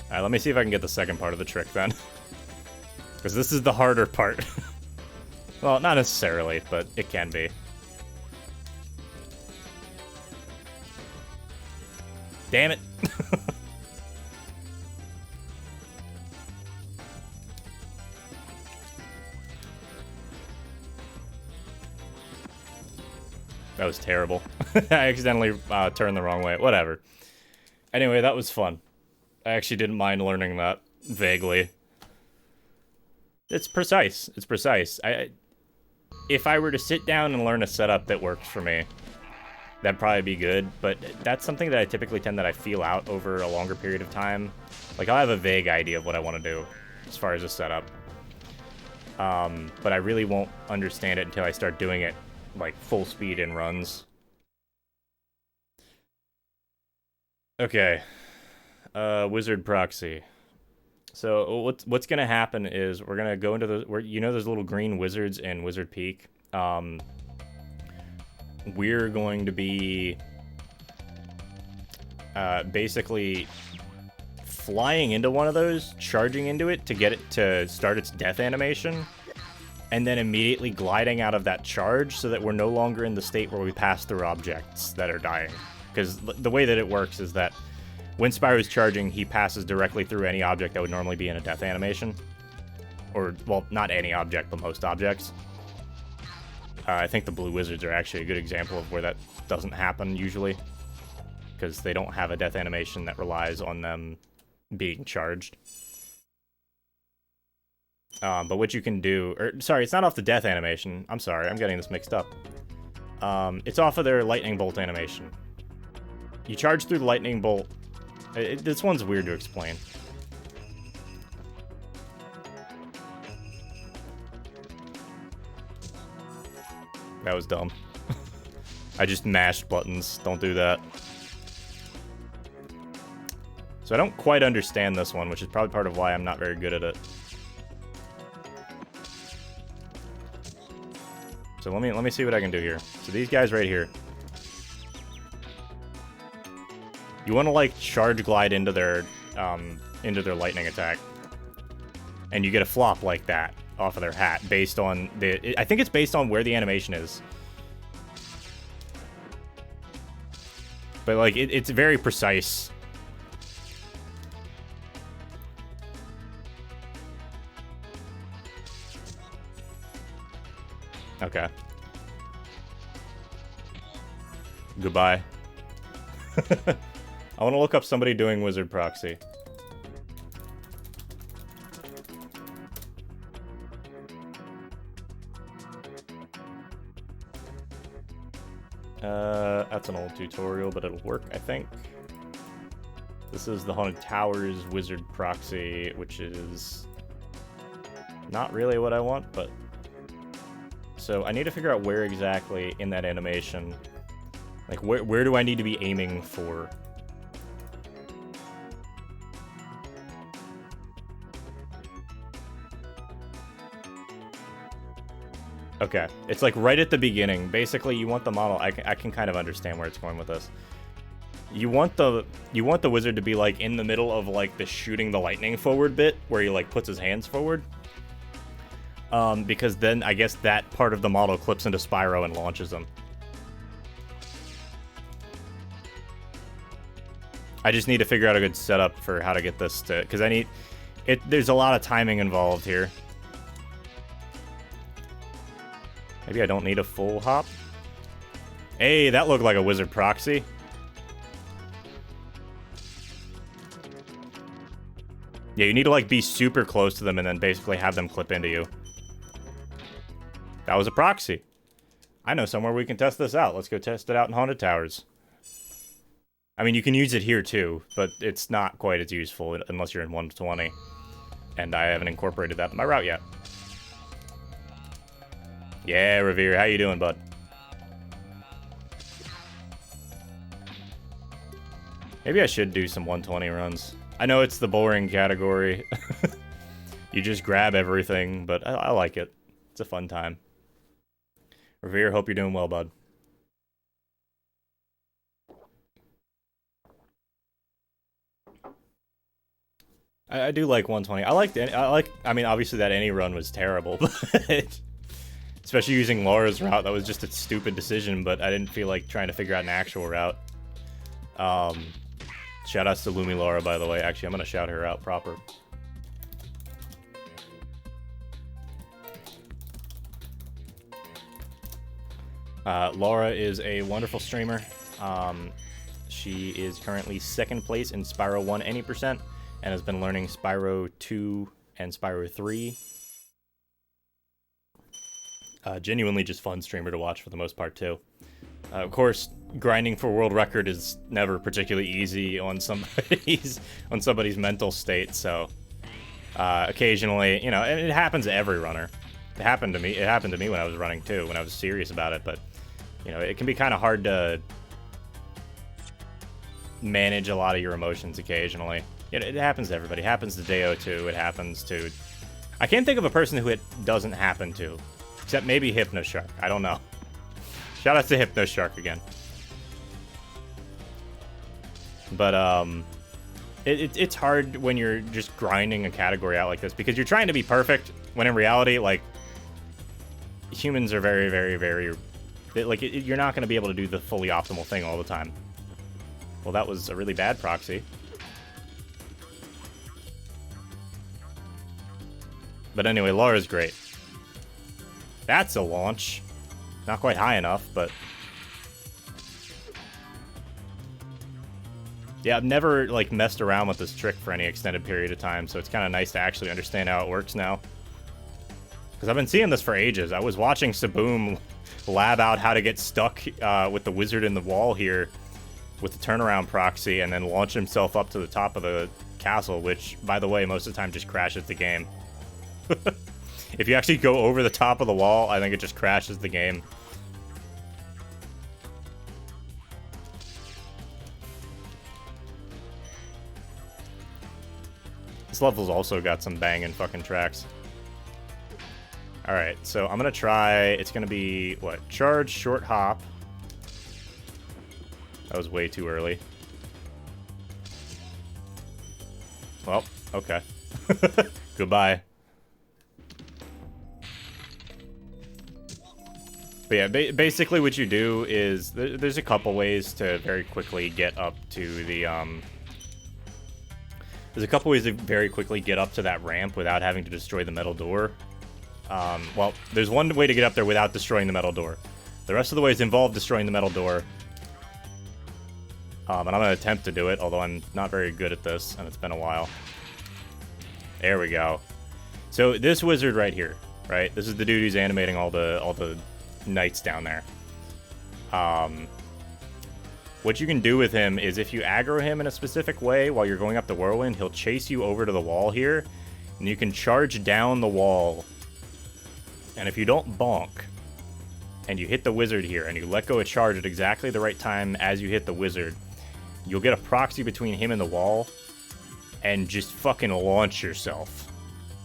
Speaker 1: Alright, let me see if I can get the second part of the trick then. Because this is the harder part. Well, not necessarily, but it can be. Damn it. That was terrible. I accidentally turned the wrong way. Whatever. Anyway, that was fun. I actually didn't mind learning that vaguely. It's precise. It's precise. If I were to sit down and learn a setup that works for me, that'd probably be good. But that's something that I typically tend that I feel out over a longer period of time. Like, I'll have a vague idea of what I want to do as far as a setup. But I really won't understand it until I start doing it like full speed in runs. Okay. Wizard Proxy. So what's gonna happen is we're gonna go into the you know those little green wizards in Wizard Peak. We're going to be basically flying into one of those, charging into it to get it to start its death animation, and then immediately gliding out of that charge so that we're no longer in the state where we pass through objects that are dying. Because the way that it works is that when Spyro's charging, he passes directly through any object that would normally be in a death animation. Or, well, not any object, but most objects. I think the blue wizards are actually a good example of where that doesn't happen usually. Because they don't have a death animation that relies on them being charged. But what you can do... sorry, it's not off the death animation. I'm sorry, I'm getting this mixed up. It's off of their lightning bolt animation. You charge through the lightning bolt... this one's weird to explain. That was dumb. I just mashed buttons. Don't do that. So I don't quite understand this one, which is probably part of why I'm not very good at it. So let me see what I can do here. So these guys right here. You want to like charge glide into their lightning attack, and you get a flop like that off of their hat based on I think it's based on where the animation is. But like it's very precise. Okay. Goodbye. I want to look up somebody doing Wizard Proxy. That's an old tutorial, but it'll work, I think. This is the Haunted Towers Wizard proxy, which is not really what I want, but... So I need to figure out where exactly in that animation, like where do I need to be aiming for? Okay, it's like right at the beginning. Basically, you want the model. I can kind of understand where it's going with this. You want the wizard to be like in the middle of like the shooting the lightning forward bit where he like puts his hands forward. Because then I guess that part of the model clips into Spyro and launches him. I just need to figure out a good setup for how to get this to, because I need it. There's a lot of timing involved here. Maybe I don't need a full hop. Hey, that looked like a wizard proxy. Yeah, you need to like be super close to them and then basically have them clip into you. That was a proxy. I know somewhere we can test this out. Let's go test it out in Haunted Towers. I mean, you can use it here too, but it's not quite as useful unless you're in 120. And I haven't incorporated that in my route yet. Yeah, Revere, how you doing, bud? Maybe I should do some 120 runs. I know it's the boring category. You just grab everything, but I like it. It's a fun time. Revere, hope you're doing well, bud. I do like 120. I mean, obviously that any run was terrible, but especially using Laura's route, that was just a stupid decision, but I didn't feel like trying to figure out an actual route. Shoutouts to Lumi Laura, by the way. Actually, I'm gonna shout her out proper. Laura is a wonderful streamer. She is currently 2nd place in Spyro 1 any percent, and has been learning Spyro 2 and Spyro 3. Genuinely just fun streamer to watch for the most part, too. Of course, grinding for world record is never particularly easy on somebody's mental state, so occasionally, you know, and it happens to every runner. It happened to me when I was running too, when I was serious about it, but you know, it can be kind of hard to manage a lot of your emotions occasionally. It happens to everybody. It happens to Deo too. It happens to... I can't think of a person who it doesn't happen to. Except maybe HypnoShark. I don't know. Shout out to HypnoShark again. But, it's hard when you're just grinding a category out like this, because you're trying to be perfect, when in reality, like, humans are very, very, very... you're not going to be able to do the fully optimal thing all the time. Well, that was a really bad proxy. But anyway, Laura's great. That's a launch. Not quite high enough, but... Yeah, I've never, like, messed around with this trick for any extended period of time, so it's kind of nice to actually understand how it works now. Because I've been seeing this for ages. I was watching Saboom lab out how to get stuck with the wizard in the wall here with the turnaround proxy and then launch himself up to the top of the castle, which, by the way, most of the time just crashes the game. If you actually go over the top of the wall, I think it just crashes the game. This level's also got some banging fucking tracks. Alright, so I'm gonna try... It's gonna be, what? Charge, short hop. That was way too early. Well, okay. Goodbye. But yeah, basically what you do is... There's a couple ways to very quickly get up to the, There's a couple ways to very quickly get up to that ramp without having to destroy the metal door. Well, there's one way to get up there without destroying the metal door. The rest of the ways involve destroying the metal door. And I'm going to attempt to do it, although I'm not very good at this, and it's been a while. There we go. So this wizard right here, right? This is the dude who's animating all the knights down there. What you can do with him is if you aggro him in a specific way while you're going up the whirlwind, he'll chase you over to the wall here, and you can charge down the wall. And if you don't bonk, and you hit the wizard here, and you let go of charge at exactly the right time as you hit the wizard, you'll get a proxy between him and the wall, and just fucking launch yourself.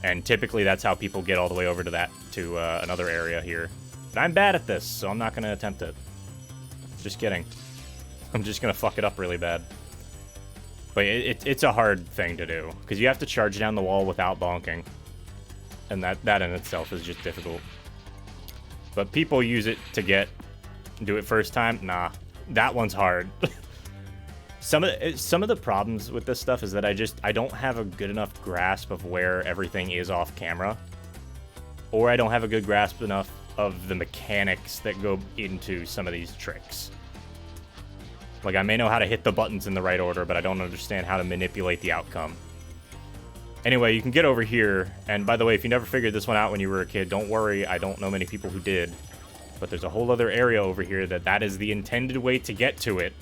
Speaker 1: And typically that's how people get all the way over to another area here. But I'm bad at this, so I'm not going to attempt it. Just kidding. I'm just going to fuck it up really bad. But it's a hard thing to do, because you have to charge down the wall without bonking. And that in itself is just difficult. But people use it to do it first time. Nah, that one's hard. Some of the problems with this stuff is that I don't have a good enough grasp of where everything is off camera, or I don't have a good grasp enough of the mechanics that go into some of these tricks. Like, I may know how to hit the buttons in the right order, but I don't understand how to manipulate the outcome. Anyway, you can get over here, and by the way, if you never figured this one out when you were a kid, don't worry, I don't know many people who did. But there's a whole other area over here that is the intended way to get to it.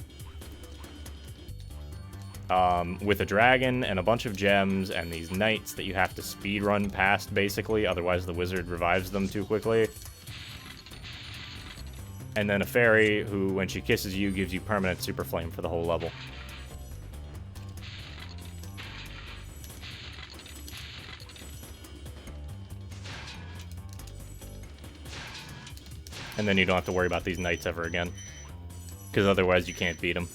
Speaker 1: With a dragon and a bunch of gems and these knights that you have to speed run past, basically, otherwise the wizard revives them too quickly. And then a fairy who, when she kisses you, gives you permanent super flame for the whole level. And then you don't have to worry about these knights ever again, because otherwise you can't beat them.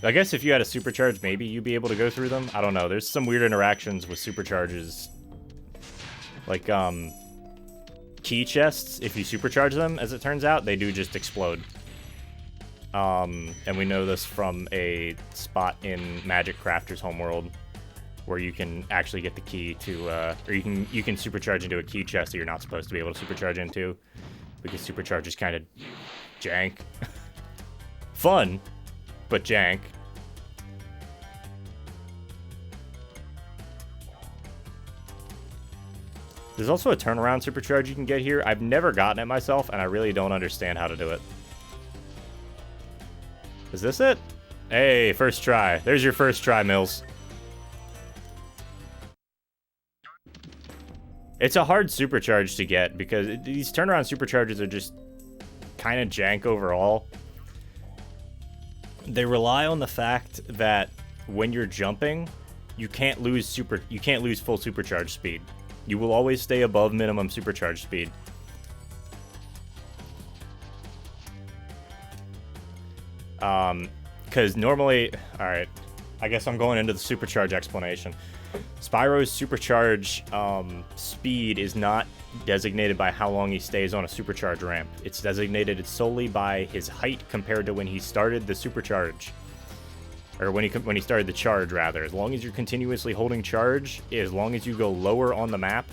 Speaker 1: I guess if you had a supercharge, maybe you'd be able to go through them. I don't know. There's some weird interactions with supercharges. Like, key chests, if you supercharge them, as it turns out, they do just explode. And we know this from a spot in Magic Crafter's homeworld, where you can actually get the key to, or you can supercharge into a key chest that you're not supposed to be able to supercharge into, because supercharge is kind of jank. Fun, but jank. There's also a turnaround supercharge you can get here. I've never gotten it myself, and I really don't understand how to do it. Is this it? Hey, first try. There's your first try, Mills. It's a hard supercharge to get, because these turnaround supercharges are just kind of jank overall. They rely on the fact that when you're jumping, you can't lose full supercharge speed. You will always stay above minimum supercharge speed. Because normally, alright, I guess I'm going into the supercharge explanation. Spyro's supercharge speed is not designated by how long he stays on a supercharge ramp. It's designated solely by his height compared to when he started the supercharge. Or when he started the charge, rather. As long as you're continuously holding charge, as long as you go lower on the map,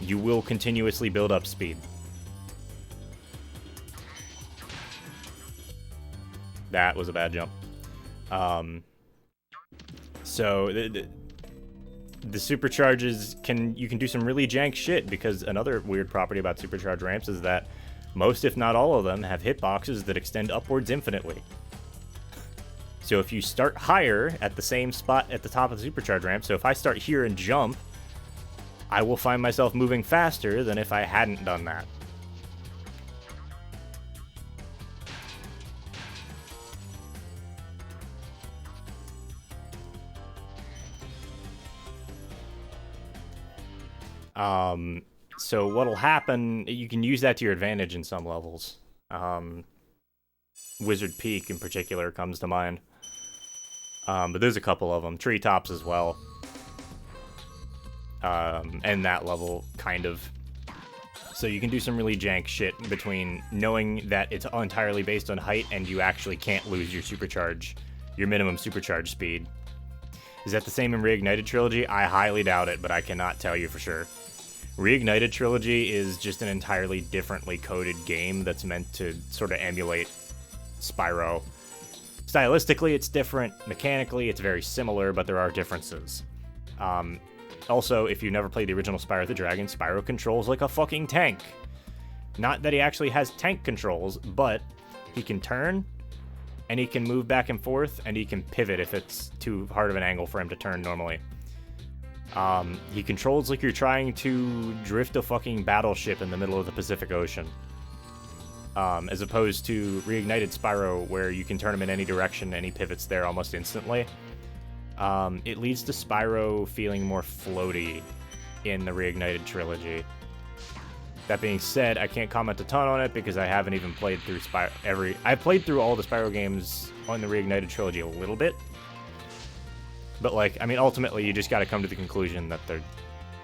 Speaker 1: you will continuously build up speed. That was a bad jump. So the supercharges you can do some really jank shit, because another weird property about supercharge ramps is that most, if not all of them, have hitboxes that extend upwards infinitely. So if you start higher at the same spot at the top of the supercharge ramp, so if I start here and jump, I will find myself moving faster than if I hadn't done that. So what'll happen, you can use that to your advantage in some levels. Wizard Peak in particular comes to mind. But there's a couple of them. Treetops as well. And that level, kind of. So you can do some really jank shit between knowing that it's entirely based on height and you actually can't lose your supercharge, your minimum supercharge speed. Is that the same in Reignited Trilogy? I highly doubt it, but I cannot tell you for sure. Reignited Trilogy is just an entirely differently coded game that's meant to sort of emulate Spyro. Stylistically, it's different. Mechanically, it's very similar, but there are differences. Also, if you never played the original Spyro the Dragon, Spyro controls like a fucking tank. Not that he actually has tank controls, but He can turn, and he can move back and forth, and he can pivot if it's too hard of an angle for him to turn normally. He controls like you're trying to drift a fucking battleship in the middle of the Pacific Ocean. As opposed to Reignited Spyro, where you can turn him in any direction and he pivots there almost instantly. It leads to Spyro feeling more floaty in the Reignited trilogy. That being said, I can't comment a ton on it because I haven't even played through I've played through all the Spyro games on the Reignited trilogy a little bit. But like, I mean, ultimately you just gotta come to the conclusion that they're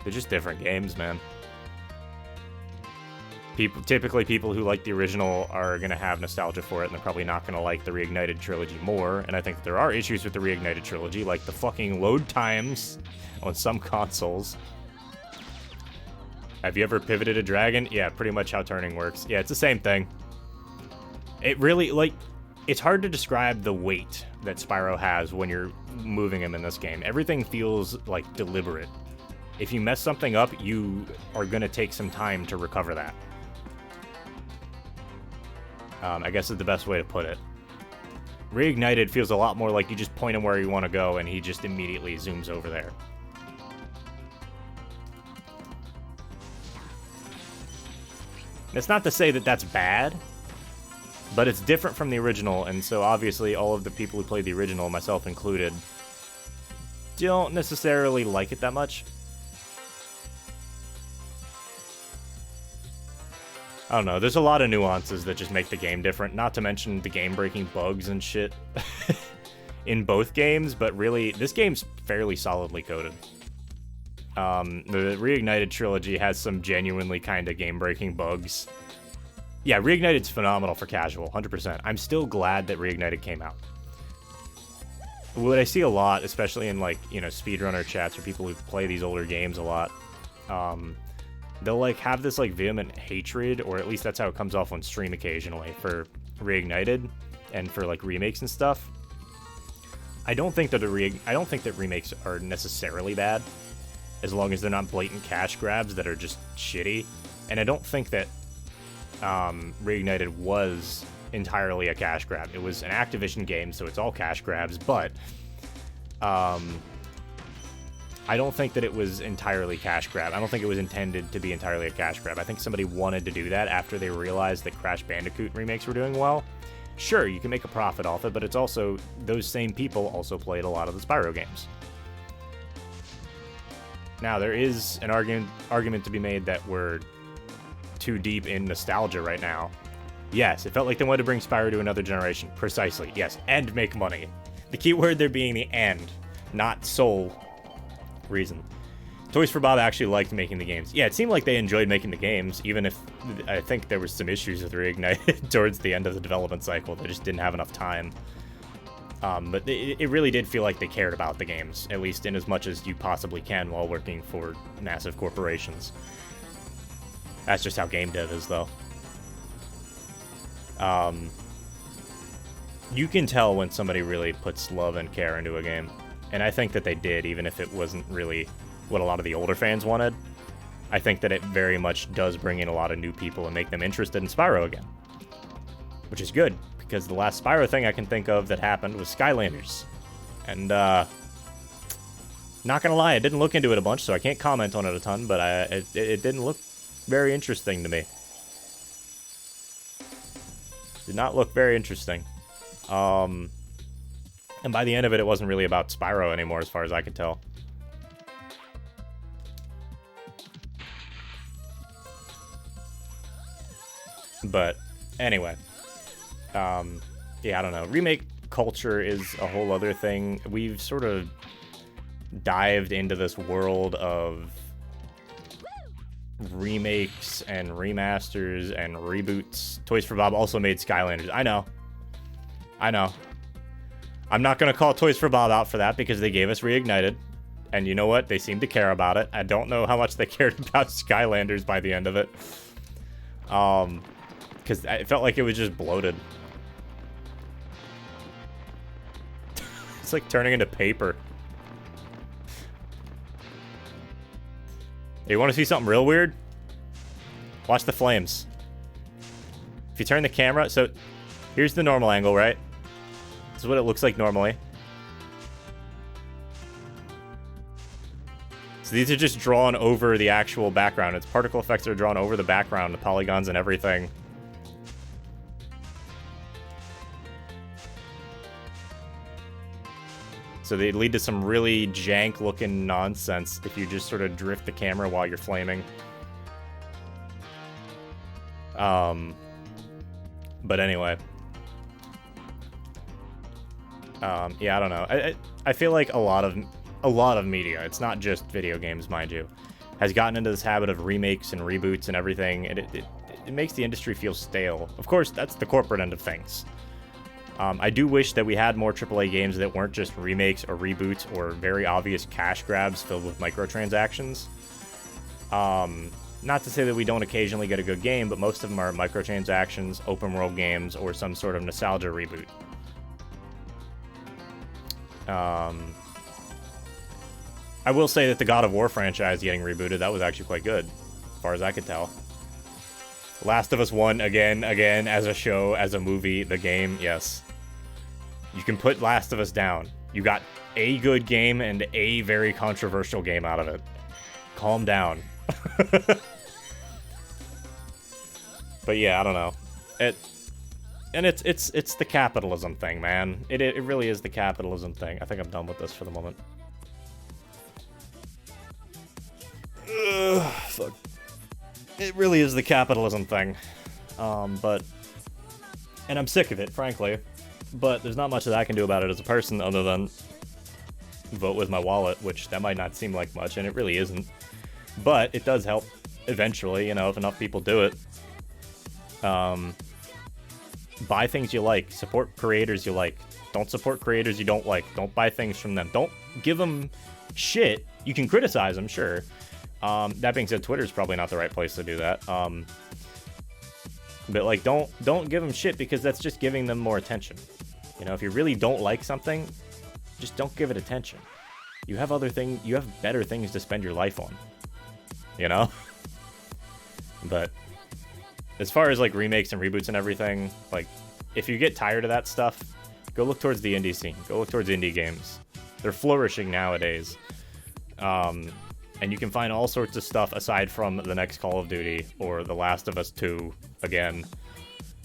Speaker 1: just different games, man. Typically people who like the original are gonna have nostalgia for it, and they're probably not gonna like the Reignited trilogy more. And I think that there are issues with the Reignited trilogy, like the fucking load times on some consoles. Have you ever pivoted a dragon? Yeah, pretty much how turning works. Yeah, it's the same thing. It really, like, it's hard to describe the weight that Spyro has when you're moving him in this game. Everything feels, like, deliberate. If you mess something up, you are gonna take some time to recover that. I guess is the best way to put it. Reignited feels a lot more like you just point him where you want to go, and he just immediately zooms over there. It's not to say that that's bad, but it's different from the original, and so obviously all of the people who played the original, myself included, don't necessarily like it that much. I don't know, there's a lot of nuances that just make the game different, not to mention the game-breaking bugs and shit in both games, but really, this game's fairly solidly coded. The Reignited trilogy has some genuinely kind of game-breaking bugs. Yeah, Reignited's phenomenal for casual, 100%. I'm still glad that Reignited came out. What I see a lot, especially in, like, you know, speedrunner chats or people who play these older games a lot, they'll, like, have this, like, vehement hatred, or at least that's how it comes off on stream occasionally, for Reignited and for, like, remakes and stuff. I don't think that remakes are necessarily bad, as long as they're not blatant cash grabs that are just shitty. And I don't think that Reignited was entirely a cash grab. It was an Activision game, so it's all cash grabs, but I don't think that it was entirely cash grab. I don't think it was intended to be entirely a cash grab. I think somebody wanted to do that after they realized that Crash Bandicoot remakes were doing well. Sure, you can make a profit off it, but it's also, those same people also played a lot of the Spyro games. Now, there is an argument to be made that we're too deep in nostalgia right now. Yes, it felt like they wanted to bring Spyro to another generation. Precisely, yes, and make money. The key word there being the end, not sole reason. Toys for Bob actually liked making the games. Yeah, it seemed like they enjoyed making the games, even if I think there were some issues with Reignited towards the end of the development cycle. They just didn't have enough time. But it really did feel like they cared about the games, at least in as much as you possibly can while working for massive corporations. That's just how game dev is, though. You can tell when somebody really puts love and care into a game. And I think that they did, even if it wasn't really what a lot of the older fans wanted. I think that it very much does bring in a lot of new people and make them interested in Spyro again. Which is good, because the last Spyro thing I can think of that happened was Skylanders. And, not gonna lie, I didn't look into it a bunch, so I can't comment on it a ton, but it didn't look very interesting to me. Did not look very interesting. And by the end of it, it wasn't really about Spyro anymore, as far as I could tell. But, anyway. Yeah, I don't know. Remake culture is a whole other thing. We've sort of dived into this world of remakes and remasters and reboots. Toys for Bob also made Skylanders. I know. I'm not going to call Toys for Bob out for that because they gave us Reignited. And you know what? They seem to care about it. I don't know how much they cared about Skylanders by the end of it. Because it felt like it was just bloated. It's like turning into paper. Hey, you want to see something real weird? Watch the flames. If you turn the camera, so Here's the normal angle, right? This is what it looks like normally. So these are just drawn over the actual background. It's particle effects that are drawn over the background, the polygons and everything. So they lead to some really jank-looking nonsense if you just sort of drift the camera while you're flaming. But anyway. Yeah, I don't know. I feel like a lot of media, it's not just video games, mind you, has gotten into this habit of remakes and reboots and everything, and it makes the industry feel stale. Of course, that's the corporate end of things. I do wish that we had more AAA games that weren't just remakes or reboots or very obvious cash grabs filled with microtransactions. Not to say that we don't occasionally get a good game, but most of them are microtransactions, open world games, or some sort of nostalgia reboot. I will say that the God of War franchise getting rebooted, that was actually quite good, as far as I could tell. Last of Us 1, again, as a show, as a movie, the game, yes. You can put Last of Us down. You got a good game and a very controversial game out of it. Calm down. But yeah, I don't know. It's the capitalism thing, man. It really is the capitalism thing. I think I'm done with this for the moment. Ugh, fuck. It really is the capitalism thing. And I'm sick of it, frankly. But there's not much that I can do about it as a person other than vote with my wallet, which that might not seem like much, and it really isn't. But it does help eventually, you know, if enough people do it. Buy things you like. Support creators you like. Don't support creators you don't like. Don't buy things from them. Don't give them shit. You can criticize them, sure. That being said, Twitter's probably not the right place to do that. But like, don't give them shit, because that's just giving them more attention. You know, if you really don't like something, just don't give it attention. You have better things to spend your life on. You know? But as far as like remakes and reboots and everything, like, if you get tired of that stuff, go look towards the indie scene. Go look towards indie games. They're flourishing nowadays. And you can find all sorts of stuff aside from the next Call of Duty or The Last of Us 2 again,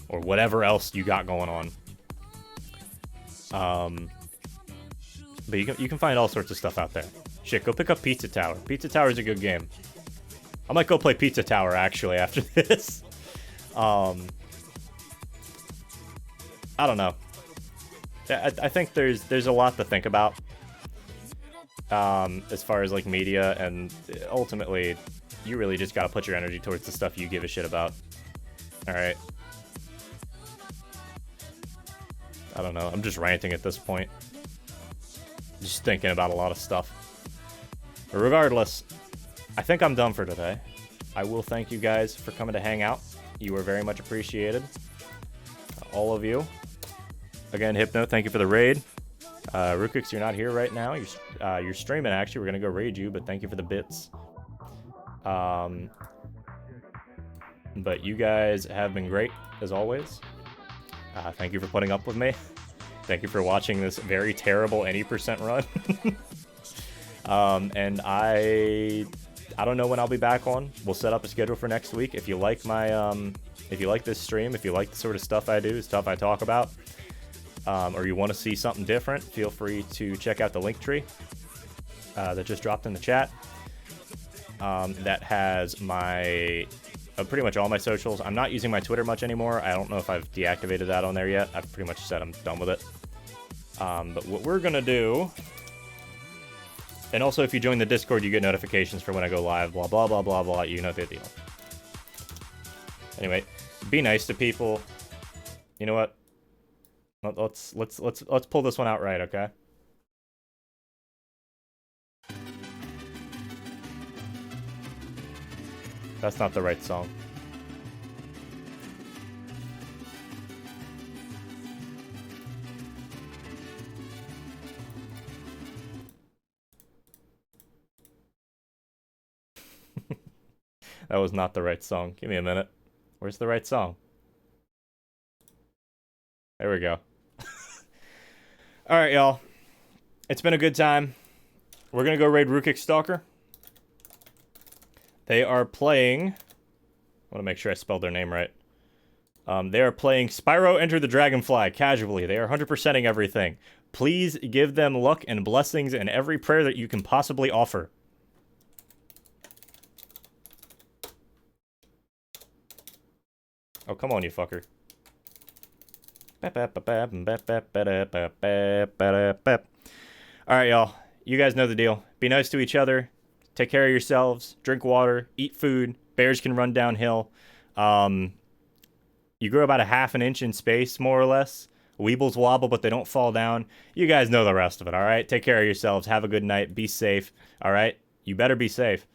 Speaker 1: or whatever else you got going on. But you can find all sorts of stuff out there. Shit, go pick up Pizza Tower. Pizza Tower is a good game. I might go play Pizza Tower actually after this. I don't know. I think there's a lot to think about. As far as like media, and ultimately you really just gotta put your energy towards the stuff you give a shit about. Alright. I don't know, I'm just ranting at this point. Just thinking about a lot of stuff. But regardless, I think I'm done for today. I will thank you guys for coming to hang out. You are very much appreciated. All of you. Again, Hypno, thank you for the raid. Rukix, you're not here right now. You're streaming, actually. We're going to go raid you, but thank you for the bits. But you guys have been great, as always. Thank you for putting up with me. Thank you for watching this very terrible any percent run. And I don't know when I'll be back on. We'll set up a schedule for next week. If you like my, if you like this stream, if you like the sort of stuff I do, stuff I talk about, or you want to see something different, feel free to check out the link tree that just dropped in the chat. That has my pretty much all my socials. I'm not using my Twitter much anymore. I don't know if I've deactivated that on there yet. I've pretty much said I'm done with it. But what we're gonna do, and also if you join the Discord, you get notifications for when I go live. Blah blah blah blah blah. You know the deal. Anyway, be nice to people. You know what? Let's pull this one out right, okay? That's not the right song. That was not the right song. Give me a minute. Where's the right song? There we go. Alright, y'all. It's been a good time. We're gonna go raid Rukik Stalker. They are playing... I want to make sure I spelled their name right. They are playing Spyro Enter the Dragonfly casually. They are 100%ing everything. Please give them luck and blessings and every prayer that you can possibly offer. Oh, come on, you fucker. Alright, y'all. You guys know the deal. Be nice to each other. Take care of yourselves. Drink water. Eat food. Bears can run downhill. You grow about a ½ an inch in space, more or less. Weebles wobble, but they don't fall down. You guys know the rest of it, alright? Take care of yourselves. Have a good night. Be safe, alright? You better be safe.